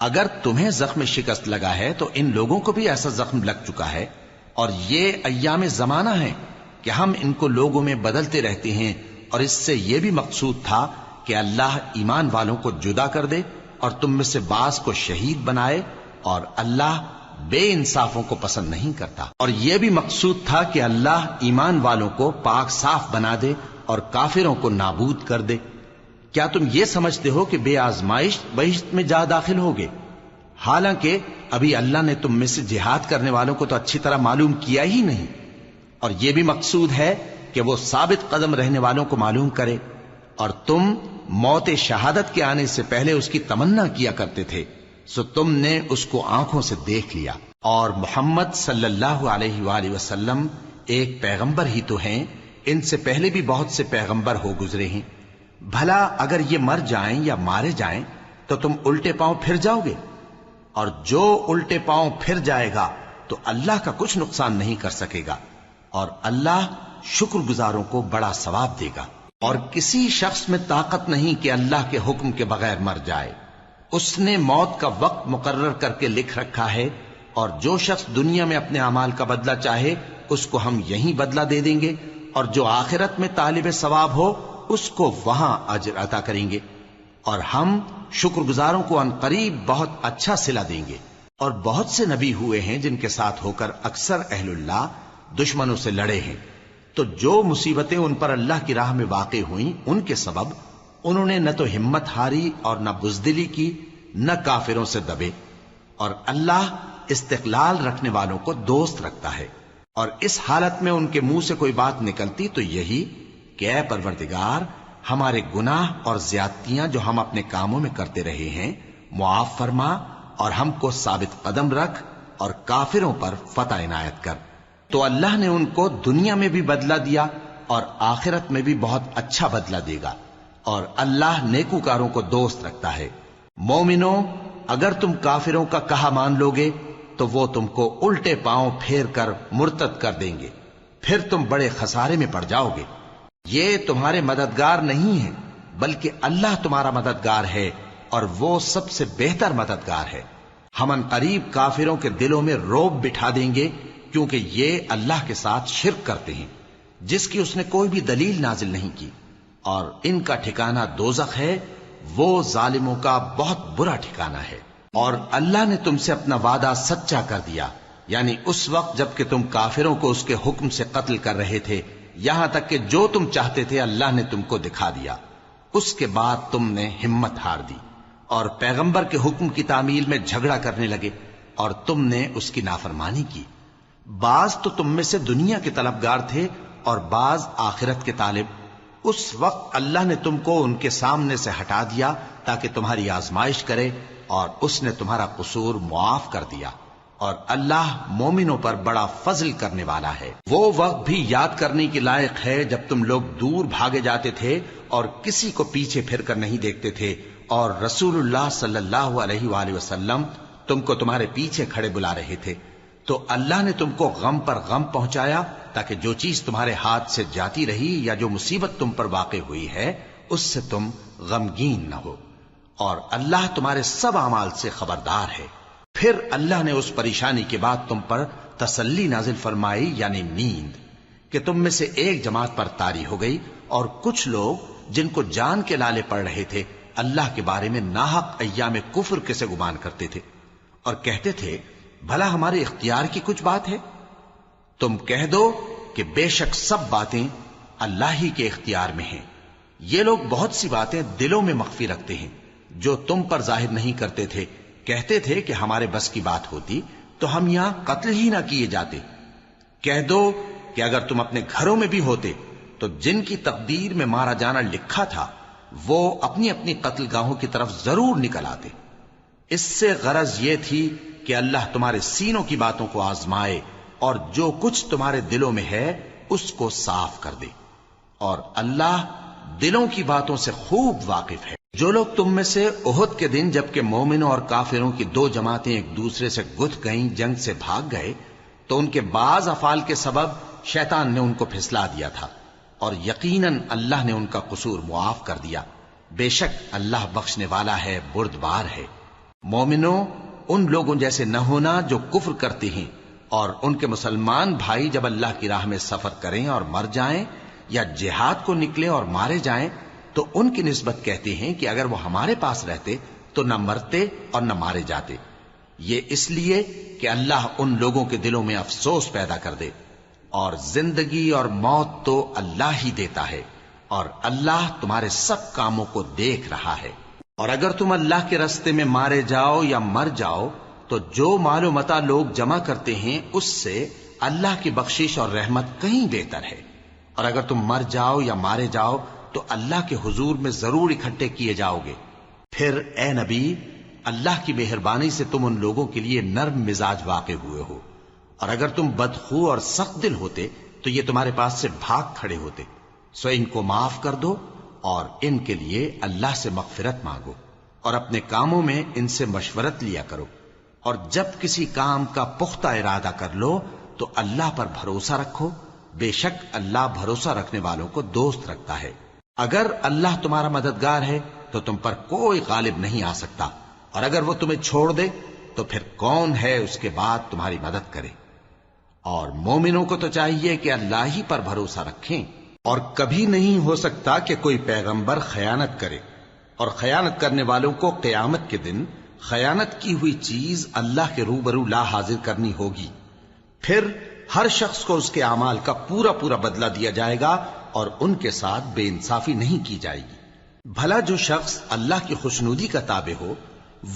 اگر تمہیں زخم شکست لگا ہے تو ان لوگوں کو بھی ایسا زخم لگ چکا ہے، اور یہ ایام زمانہ ہے کہ ہم ان کو لوگوں میں بدلتے رہتے ہیں، اور اس سے یہ بھی مقصود تھا کہ اللہ ایمان والوں کو جدا کر دے اور تم میں سے بعض کو شہید بنائے، اور اللہ بے انصافوں کو پسند نہیں کرتا۔ اور یہ بھی مقصود تھا کہ اللہ ایمان والوں کو پاک صاف بنا دے اور کافروں کو نابود کر دے۔ کیا تم یہ سمجھتے ہو کہ بے آزمائش بہشت میں جا داخل ہوگے؟ حالانکہ ابھی اللہ نے تم میں سے جہاد کرنے والوں کو تو اچھی طرح معلوم کیا ہی نہیں، اور یہ بھی مقصود ہے کہ وہ ثابت قدم رہنے والوں کو معلوم کرے، اور تم موت شہادت کے آنے سے پہلے اس کی تمنا کیا کرتے تھے، سو تم نے اس کو آنکھوں سے دیکھ لیا۔ اور محمد صلی اللہ علیہ وآلہ وسلم ایک پیغمبر ہی تو ہیں، ان سے پہلے بھی بہت سے پیغمبر ہو گزرے ہیں۔ بھلا اگر یہ مر جائیں یا مارے جائیں تو تم الٹے پاؤں پھر جاؤ گے؟ اور جو الٹے پاؤں پھر جائے گا تو اللہ کا کچھ نقصان نہیں کر سکے گا، اور اللہ شکر گزاروں کو بڑا ثواب دے گا۔ اور کسی شخص میں طاقت نہیں کہ اللہ کے حکم کے بغیر مر جائے، اس نے موت کا وقت مقرر کر کے لکھ رکھا ہے، اور جو شخص دنیا میں اپنے اعمال کا بدلہ چاہے اس کو ہم یہیں بدلہ دے دیں گے، اور جو آخرت میں طالب ثواب ہو اس کو وہاں اجر عطا کریں گے، اور ہم شکر گزاروں کو ان قریب بہت اچھا صلہ دیں گے۔ اور بہت سے نبی ہوئے ہیں جن کے ساتھ ہو کر اکثر اہل اللہ دشمنوں سے لڑے ہیں، تو جو مصیبتیں ان پر اللہ کی راہ میں واقع ہوئیں ان کے سبب انہوں نے نہ تو ہمت ہاری اور نہ بزدلی کی، نہ کافروں سے دبے، اور اللہ استقلال رکھنے والوں کو دوست رکھتا ہے۔ اور اس حالت میں ان کے منہ سے کوئی بات نکلتی تو یہی کہ اے پروردگار، ہمارے گناہ اور زیادتیاں جو ہم اپنے کاموں میں کرتے رہے ہیں معاف فرما، اور ہم کو ثابت قدم رکھ اور کافروں پر فتح عنایت کر۔ تو اللہ نے ان کو دنیا میں بھی بدلہ دیا اور آخرت میں بھی بہت اچھا بدلہ دے گا، اور اللہ نیکوکاروں کو دوست رکھتا ہے۔ مومنوں، اگر تم کافروں کا کہا مان لوگے تو وہ تم کو الٹے پاؤں پھیر کر مرتد کر دیں گے، پھر تم بڑے خسارے میں پڑ جاؤ گے۔ یہ تمہارے مددگار نہیں ہیں بلکہ اللہ تمہارا مددگار ہے، اور وہ سب سے بہتر مددگار ہے۔ ہم ان قریب کافروں کے دلوں میں رعب بٹھا دیں گے، کیونکہ یہ اللہ کے ساتھ شرک کرتے ہیں جس کی اس نے کوئی بھی دلیل نازل نہیں کی، اور ان کا ٹھکانہ دوزخ ہے، وہ ظالموں کا بہت برا ٹھکانہ ہے۔ اور اللہ نے تم سے اپنا وعدہ سچا کر دیا، یعنی اس وقت جب کہ تم کافروں کو اس کے حکم سے قتل کر رہے تھے، یہاں تک کہ جو تم چاہتے تھے اللہ نے تم کو دکھا دیا۔ اس کے بعد تم نے ہمت ہار دی اور پیغمبر کے حکم کی تعمیل میں جھگڑا کرنے لگے، اور تم نے اس کی نافرمانی کی۔ بعض تو تم میں سے دنیا کے طلبگار تھے اور بعض آخرت کے طالب۔ اس وقت اللہ نے تم کو ان کے سامنے سے ہٹا دیا تاکہ تمہاری آزمائش کرے، اور اس نے تمہارا قصور معاف کر دیا، اور اللہ مومنوں پر بڑا فضل کرنے والا ہے۔ وہ وقت بھی یاد کرنے کے لائق ہے جب تم لوگ دور بھاگے جاتے تھے اور کسی کو پیچھے پھر کر نہیں دیکھتے تھے، اور رسول اللہ صلی اللہ علیہ وآلہ وسلم تم کو تمہارے پیچھے کھڑے بلا رہے تھے، تو اللہ نے تم کو غم پر غم پہنچایا تاکہ جو چیز تمہارے ہاتھ سے جاتی رہی یا جو مصیبت تم پر واقع ہوئی ہے اس سے تم غمگین نہ ہو، اور اللہ تمہارے سب اعمال سے خبردار ہے۔ پھر اللہ نے اس پریشانی کے بعد تم پر تسلی نازل فرمائی، یعنی نیند، کہ تم میں سے ایک جماعت پر طاری ہو گئی اور کچھ لوگ جن کو جان کے لالے پڑ رہے تھے اللہ کے بارے میں ناحق ایام کفر کے سے گمان کرتے تھے اور کہتے تھے بھلا ہمارے اختیار کی کچھ بات ہے؟ تم کہہ دو کہ بے شک سب باتیں اللہ ہی کے اختیار میں ہیں۔ یہ لوگ بہت سی باتیں دلوں میں مخفی رکھتے ہیں جو تم پر ظاہر نہیں کرتے تھے، کہتے تھے کہ ہمارے بس کی بات ہوتی تو ہم یہاں قتل ہی نہ کیے جاتے۔ کہہ دو کہ اگر تم اپنے گھروں میں بھی ہوتے تو جن کی تقدیر میں مارا جانا لکھا تھا وہ اپنی اپنی قتل گاہوں کی طرف ضرور نکل آتے۔ اس سے غرض یہ تھی کہ اللہ تمہارے سینوں کی باتوں کو آزمائے اور جو کچھ تمہارے دلوں میں ہے اس کو صاف کر دے، اور اللہ دلوں کی باتوں سے خوب واقف ہے۔ جو لوگ تم میں سے احد کے دن جبکہ مومنوں اور کافروں کی دو جماعتیں ایک دوسرے سے گتھ گئیں جنگ سے بھاگ گئے تو ان کے بعض افعال کے سبب شیطان نے ان کو پھسلا دیا تھا، اور یقیناً اللہ نے ان کا قصور معاف کر دیا۔ بے شک اللہ بخشنے والا ہے، بردبار ہے۔ مومنوں، ان لوگوں جیسے نہ ہونا جو کفر کرتے ہیں اور ان کے مسلمان بھائی جب اللہ کی راہ میں سفر کریں اور مر جائیں یا جہاد کو نکلیں اور مارے جائیں تو ان کی نسبت کہتے ہیں کہ اگر وہ ہمارے پاس رہتے تو نہ مرتے اور نہ مارے جاتے، یہ اس لیے کہ اللہ ان لوگوں کے دلوں میں افسوس پیدا کر دے۔ اور زندگی اور موت تو اللہ ہی دیتا ہے، اور اللہ تمہارے سب کاموں کو دیکھ رہا ہے۔ اور اگر تم اللہ کے راستے میں مارے جاؤ یا مر جاؤ تو جو مال و متاع لوگ جمع کرتے ہیں اس سے اللہ کی بخشش اور رحمت کہیں بہتر ہے، اور اگر تم مر جاؤ یا مارے جاؤ تو اللہ کے حضور میں ضرور اکٹھے کیے جاؤ گے۔ پھر اے نبی، اللہ کی مہربانی سے تم ان لوگوں کے لیے نرم مزاج واقع ہوئے ہو، اور اگر تم بدخو اور سخت دل ہوتے تو یہ تمہارے پاس سے بھاگ کھڑے ہوتے۔ سو ان کو معاف کر دو اور ان کے لیے اللہ سے مغفرت مانگو، اور اپنے کاموں میں ان سے مشورت لیا کرو، اور جب کسی کام کا پختہ ارادہ کر لو تو اللہ پر بھروسہ رکھو، بے شک اللہ بھروسہ رکھنے والوں کو دوست رکھتا ہے۔ اگر اللہ تمہارا مددگار ہے تو تم پر کوئی غالب نہیں آ سکتا، اور اگر وہ تمہیں چھوڑ دے تو پھر کون ہے اس کے بعد تمہاری مدد کرے؟ اور مومنوں کو تو چاہیے کہ اللہ ہی پر بھروسہ رکھیں، اور کبھی نہیں ہو سکتا کہ کوئی پیغمبر خیانت کرے، اور خیانت کرنے والوں کو قیامت کے دن خیانت کی ہوئی چیز اللہ کے روبرو لا حاضر کرنی ہوگی، پھر ہر شخص کو اس کے اعمال کا پورا پورا بدلہ دیا جائے گا اور ان کے ساتھ بے انصافی نہیں کی جائے گی۔ بھلا جو شخص اللہ کی خوشنودی کا تابع ہو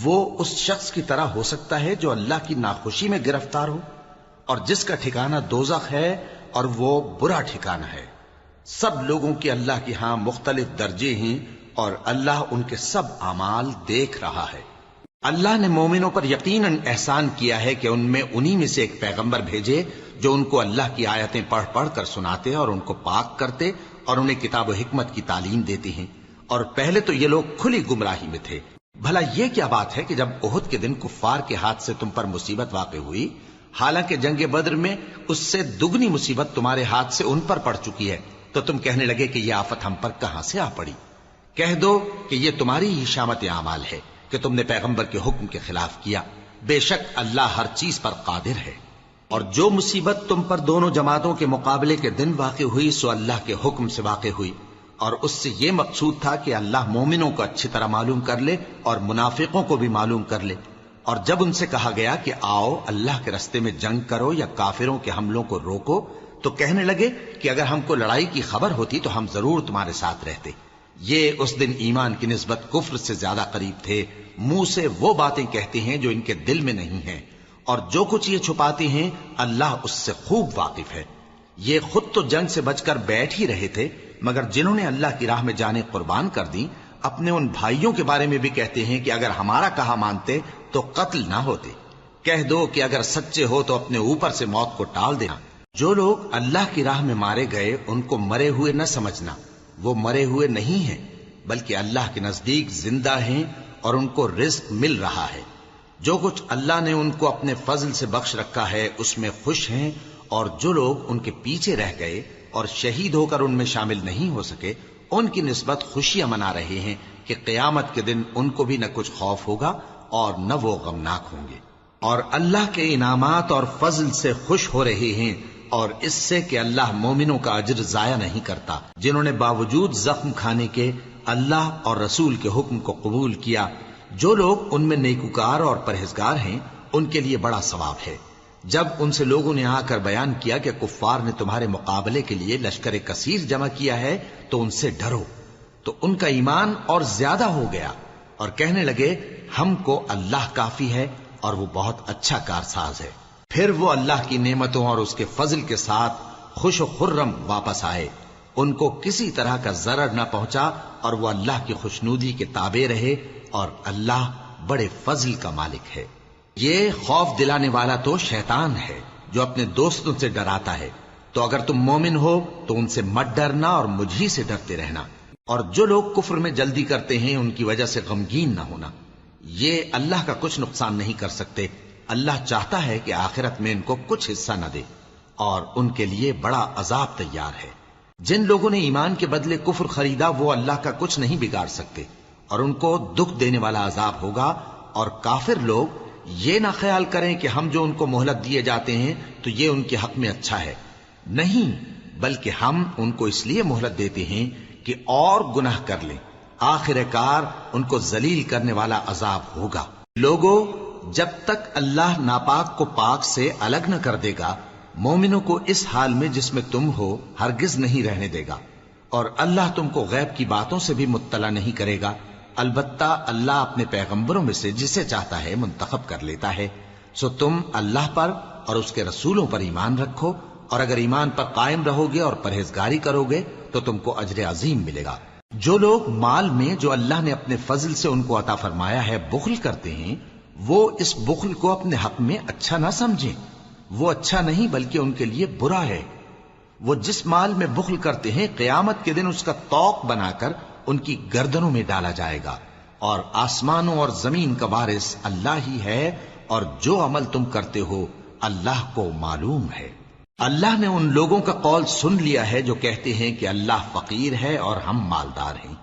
وہ اس شخص کی طرح ہو سکتا ہے جو اللہ کی ناخوشی میں گرفتار ہو، اور جس کا ٹھکانہ دوزخ ہے اور وہ برا ٹھکانہ ہے۔ سب لوگوں کے اللہ کے ہاں مختلف درجے ہیں اور اللہ ان کے سب اعمال دیکھ رہا ہے۔ اللہ نے مومنوں پر یقیناً احسان کیا ہے کہ ان میں انہی میں سے ایک پیغمبر بھیجے جو ان کو اللہ کی آیتیں پڑھ پڑھ کر سناتے اور ان کو پاک کرتے اور انہیں کتاب و حکمت کی تعلیم دیتے ہیں، اور پہلے تو یہ لوگ کھلی گمراہی میں تھے۔ بھلا یہ کیا بات ہے کہ جب احد کے دن کفار کے ہاتھ سے تم پر مصیبت واقع ہوئی، حالانکہ جنگ بدر میں اس سے دگنی مصیبت تمہارے ہاتھ سے ان پر پڑ چکی ہے، تو تم کہنے لگے کہ یہ آفت ہم پر کہاں سے آ پڑی؟ کہہ دو کہ یہ تمہاری ہی شامت اعمال ہے کہ تم نے پیغمبر کے حکم کے خلاف کیا، بے شک اللہ ہر چیز پر قادر ہے۔ اور جو مصیبت تم پر دونوں جماعتوں کے مقابلے کے دن واقع ہوئی سو اللہ کے حکم سے واقع ہوئی، اور اس سے یہ مقصود تھا کہ اللہ مومنوں کو اچھی طرح معلوم کر لے اور منافقوں کو بھی معلوم کر لے۔ اور جب ان سے کہا گیا کہ آؤ اللہ کے راستے میں جنگ کرو یا کافروں کے حملوں کو روکو، تو کہنے لگے کہ اگر ہم کو لڑائی کی خبر ہوتی تو ہم ضرور تمہارے ساتھ رہتے۔ یہ اس دن ایمان کی نسبت کفر سے زیادہ قریب تھے، منہ سے وہ باتیں کہتے ہیں جو ان کے دل میں نہیں ہیں، اور جو کچھ یہ چھپاتے ہیں اللہ اس سے خوب واقف ہے۔ یہ خود تو جنگ سے بچ کر بیٹھ ہی رہے تھے، مگر جنہوں نے اللہ کی راہ میں جانیں قربان کر دیں اپنے ان بھائیوں کے بارے میں بھی کہتے ہیں کہ اگر ہمارا کہا مانتے تو قتل نہ ہوتے۔ کہہ دو کہ اگر سچے ہو تو اپنے اوپر سے موت کو ٹال دینا۔ جو لوگ اللہ کی راہ میں مارے گئے ان کو مرے ہوئے نہ سمجھنا، وہ مرے ہوئے نہیں ہیں بلکہ اللہ کے نزدیک زندہ ہیں اور ان کو رزق مل رہا ہے۔ جو کچھ اللہ نے ان کو اپنے فضل سے بخش رکھا ہے اس میں خوش ہیں، اور جو لوگ ان کے پیچھے رہ گئے اور شہید ہو کر ان میں شامل نہیں ہو سکے ان کی نسبت خوشیاں منا رہے ہیں کہ قیامت کے دن ان کو بھی نہ کچھ خوف ہوگا اور نہ وہ غمناک ہوں گے، اور اللہ کے انعامات اور فضل سے خوش ہو رہے ہیں اور اس سے کہ اللہ مومنوں کا اجر ضائع نہیں کرتا جنہوں نے باوجود زخم کھانے کے اللہ اور رسول کے حکم کو قبول کیا۔ جو لوگ ان میں نیکوکار اور پرہیزگار ہیں ان کے لیے بڑا ثواب ہے۔ جب ان سے لوگوں نے آ کر بیان کیا کہ کفار نے تمہارے مقابلے کے لیے لشکر کثیر جمع کیا ہے تو ان سے ڈرو، تو ان کا ایمان اور زیادہ ہو گیا اور کہنے لگے ہم کو اللہ کافی ہے اور وہ بہت اچھا کارساز ہے۔ پھر وہ اللہ کی نعمتوں اور اس کے فضل کے ساتھ خوش و خرم واپس آئے، ان کو کسی طرح کا ضرر نہ پہنچا اور وہ اللہ کی خوشنودی کے تابع رہے، اور اللہ بڑے فضل کا مالک ہے۔ یہ خوف دلانے والا تو شیطان ہے جو اپنے دوستوں سے ڈراتا ہے، تو اگر تم مومن ہو تو ان سے مت ڈرنا اور مجھ ہی سے ڈرتے رہنا، اور جو لوگ کفر میں جلدی کرتے ہیں ان کی وجہ سے غمگین نہ ہونا، یہ اللہ کا کچھ نقصان نہیں کر سکتے۔ اللہ چاہتا ہے کہ آخرت میں ان کو کچھ حصہ نہ دے، اور ان کے لیے بڑا عذاب تیار ہے۔ جن لوگوں نے ایمان کے بدلے کفر خریدا وہ اللہ کا کچھ نہیں بگاڑ سکتے، اور ان کو دکھ دینے والا عذاب ہوگا۔ اور کافر لوگ یہ نہ خیال کریں کہ ہم جو ان کو مہلت دیے جاتے ہیں تو یہ ان کے حق میں اچھا ہے، نہیں، بلکہ ہم ان کو اس لیے مہلت دیتے ہیں کہ اور گناہ کر لیں، آخر کار ان کو ذلیل کرنے والا عذاب ہوگا۔ لوگوں، جب تک اللہ ناپاک کو پاک سے الگ نہ کر دے گا، مومنوں کو اس حال میں جس میں تم ہو ہرگز نہیں رہنے دے گا، اور اللہ تم کو غیب کی باتوں سے بھی مطلع نہیں کرے گا۔ البتہ اللہ اپنے پیغمبروں میں سے جسے چاہتا ہے منتخب کر لیتا ہے۔ سو تم اللہ پر اور اس کے رسولوں پر ایمان رکھو، اور اگر ایمان پر قائم رہو گے اور پرہیزگاری کرو گے تو تم کو اجر عظیم ملے گا۔ جو لوگ مال میں جو اللہ نے اپنے فضل سے ان کو عطا فرمایا ہے بخل کرتے ہیں، وہ اس بخل کو اپنے حق میں اچھا نہ سمجھیں، وہ اچھا نہیں بلکہ ان کے لیے برا ہے۔ وہ جس مال میں بخل کرتے ہیں قیامت کے دن اس کا طوق بنا کر ان کی گردنوں میں ڈالا جائے گا، اور آسمانوں اور زمین کا وارث اللہ ہی ہے، اور جو عمل تم کرتے ہو اللہ کو معلوم ہے۔ اللہ نے ان لوگوں کا قول سن لیا ہے جو کہتے ہیں کہ اللہ فقیر ہے اور ہم مالدار ہیں۔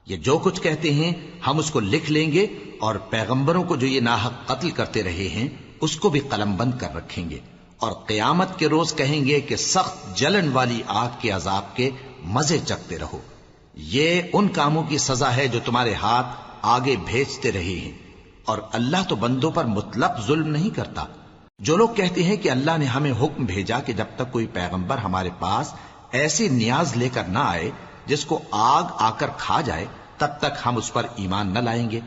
یہ جو کچھ کہتے ہیں ہم اس کو لکھ لیں گے، اور پیغمبروں کو جو یہ ناحق قتل کرتے رہے ہیں اس کو بھی قلم بند کر رکھیں گے، اور قیامت کے روز کہیں گے کہ سخت جلن والی آگ کے عذاب کے مزے چکھتے رہو۔ یہ ان کاموں کی سزا ہے جو تمہارے ہاتھ آگے بھیجتے رہے ہیں، اور اللہ تو بندوں پر مطلق ظلم نہیں کرتا۔ جو لوگ کہتے ہیں کہ اللہ نے ہمیں حکم بھیجا کہ جب تک کوئی پیغمبر ہمارے پاس ایسی نیاز لے کر نہ آئے جس کو آگ آ کر کھا جائے تب تک ہم اس پر ایمان نہ لائیں گے۔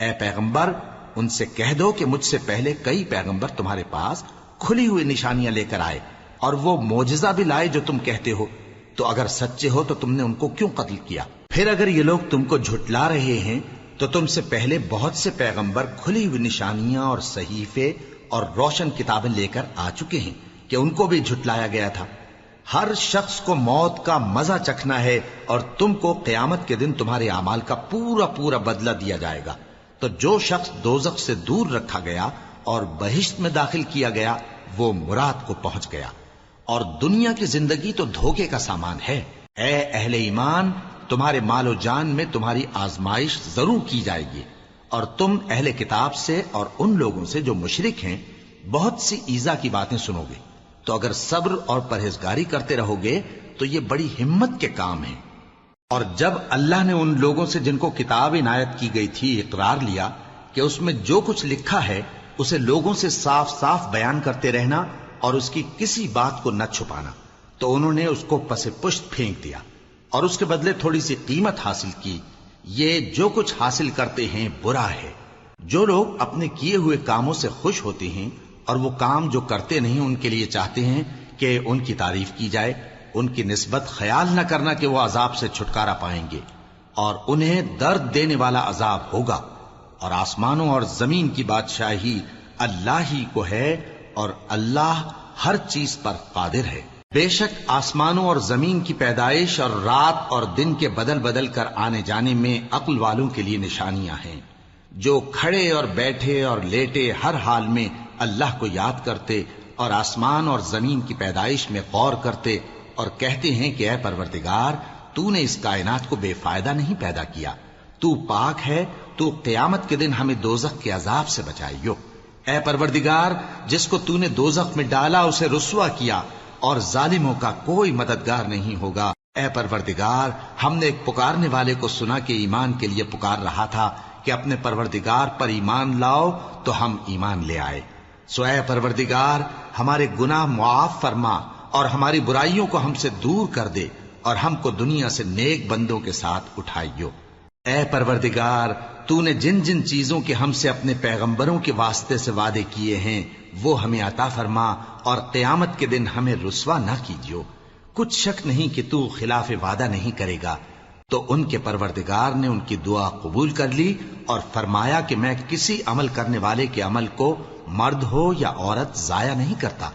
اے پیغمبر، ان سے کہہ دو کہ مجھ سے پہلے کئی پیغمبر تمہارے پاس کھلی ہوئی نشانیاں لے کر آئے، اور وہ معجزہ بھی لائے جو تم کہتے ہو، تو اگر سچے ہو تو تم نے ان کو کیوں قتل کیا؟ پھر اگر یہ لوگ تم کو جھٹلا رہے ہیں تو تم سے پہلے بہت سے پیغمبر کھلی ہوئی نشانیاں اور صحیفے اور روشن کتابیں لے کر آ چکے ہیں کہ ان کو بھی جھٹلایا گیا تھا۔ ہر شخص کو موت کا مزہ چکھنا ہے، اور تم کو قیامت کے دن تمہارے اعمال کا پورا پورا بدلہ دیا جائے گا۔ تو جو شخص دوزخ سے دور رکھا گیا اور بہشت میں داخل کیا گیا وہ مراد کو پہنچ گیا، اور دنیا کی زندگی تو دھوکے کا سامان ہے۔ اے اہل ایمان، تمہارے مال و جان میں تمہاری آزمائش ضرور کی جائے گی، اور تم اہل کتاب سے اور ان لوگوں سے جو مشرک ہیں بہت سی ایذا کی باتیں سنو گے، تو اگر صبر اور پرہیزگاری کرتے رہو گے تو یہ بڑی ہمت کے کام ہیں۔ اور جب اللہ نے ان لوگوں سے جن کو کتاب عنایت کی گئی تھی اقرار لیا کہ اس میں جو کچھ لکھا ہے اسے لوگوں سے صاف صاف بیان کرتے رہنا اور اس کی کسی بات کو نہ چھپانا، تو انہوں نے اس کو پس پشت پھینک دیا اور اس کے بدلے تھوڑی سی قیمت حاصل کی۔ یہ جو کچھ حاصل کرتے ہیں برا ہے۔ جو لوگ اپنے کیے ہوئے کاموں سے خوش ہوتے ہیں اور وہ کام جو کرتے نہیں ان کے لیے چاہتے ہیں کہ ان کی تعریف کی جائے، ان کی نسبت خیال نہ کرنا کہ وہ عذاب سے چھٹکارا پائیں گے، اور انہیں درد دینے والا عذاب ہوگا۔ اور آسمانوں اور زمین کی بادشاہی اللہ ہی کو ہے، اور اللہ ہر چیز پر قادر ہے۔ بے شک آسمانوں اور زمین کی پیدائش اور رات اور دن کے بدل بدل کر آنے جانے میں عقل والوں کے لیے نشانیاں ہیں، جو کھڑے اور بیٹھے اور لیٹے ہر حال میں اللہ کو یاد کرتے اور آسمان اور زمین کی پیدائش میں غور کرتے اور کہتے ہیں کہ اے پروردگار، تو نے اس کائنات کو بے فائدہ نہیں پیدا کیا، تو پاک ہے، تو قیامت کے دن ہمیں دوزخ کے عذاب سے بچائیو۔ اے پروردگار، جس کو تو نے دوزخ میں ڈالا اسے رسوا کیا، اور ظالموں کا کوئی مددگار نہیں ہوگا۔ اے پروردگار، ہم نے ایک پکارنے والے کو سنا کہ ایمان کے لیے پکار رہا تھا کہ اپنے پروردگار پر ایمان لاؤ، تو ہم ایمان لے آئے۔ سو اے پروردگار، ہمارے گناہ معاف فرما اور ہماری برائیوں کو ہم سے دور کر دے، اور ہم کو دنیا سے نیک بندوں کے ساتھ اٹھائیو۔ اے پروردگار، تو نے جن جن چیزوں کے ہم سے اپنے پیغمبروں کے واسطے سے وعدے کیے ہیں وہ ہمیں عطا فرما، اور قیامت کے دن ہمیں رسوا نہ کیجیو۔ کچھ شک نہیں کہ تو خلاف وعدہ نہیں کرے گا۔ تو ان کے پروردگار نے ان کی دعا قبول کر لی اور فرمایا کہ میں کسی عمل کرنے والے کے عمل کو مرد ہو یا عورت ضائع نہیں کرتا۔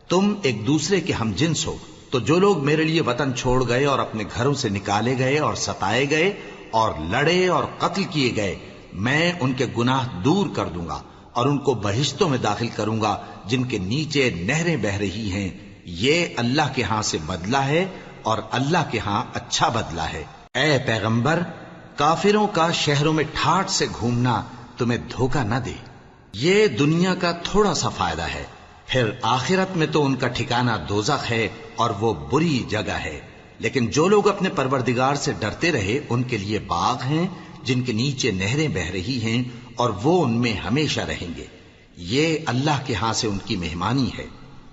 تم ایک دوسرے کے ہم جنس ہو، تو جو لوگ میرے لیے وطن چھوڑ گئے اور اپنے گھروں سے نکالے گئے اور ستائے گئے اور لڑے اور قتل کیے گئے، میں ان کے گناہ دور کر دوں گا اور ان کو بہشتوں میں داخل کروں گا جن کے نیچے نہریں بہہ رہی ہیں۔ یہ اللہ کے ہاں سے بدلہ ہے اور اللہ کے ہاں اچھا بدلہ ہے۔ اے پیغمبر، کافروں کا شہروں میں ٹھاٹھ سے گھومنا تمہیں دھوکہ نہ دے۔ یہ دنیا کا تھوڑا سا فائدہ ہے، پھر آخرت میں تو ان کا ٹھکانہ دوزخ ہے اور وہ بری جگہ ہے۔ لیکن جو لوگ اپنے پروردگار سے ڈرتے رہے ان کے لیے باغ ہیں جن کے نیچے نہریں بہہ رہی ہیں، اور وہ ان میں ہمیشہ رہیں گے۔ یہ اللہ کے ہاں سے ان کی مہمانی ہے،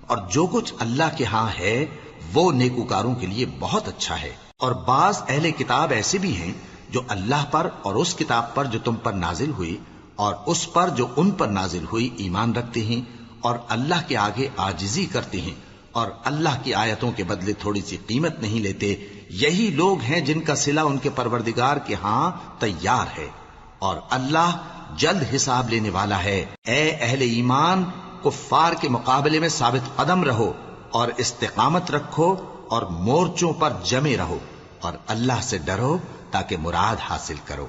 اور جو کچھ اللہ کے ہاں ہے وہ نیکوکاروں کے لیے بہت اچھا ہے۔ اور بعض اہل کتاب ایسے بھی ہیں جو اللہ پر اور اس کتاب پر جو تم پر نازل ہوئی اور اس پر جو ان پر نازل ہوئی ایمان رکھتے ہیں، اور اللہ کے آگے عاجزی کرتے ہیں، اور اللہ کی آیتوں کے بدلے تھوڑی سی قیمت نہیں لیتے۔ یہی لوگ ہیں جن کا صلہ ان کے پروردگار کے ہاں تیار ہے، اور اللہ جلد حساب لینے والا ہے۔ اے اہل ایمان، کفار کے مقابلے میں ثابت قدم رہو اور استقامت رکھو اور مورچوں پر جمے رہو، اور اللہ سے ڈرو تاکہ مراد حاصل کرو۔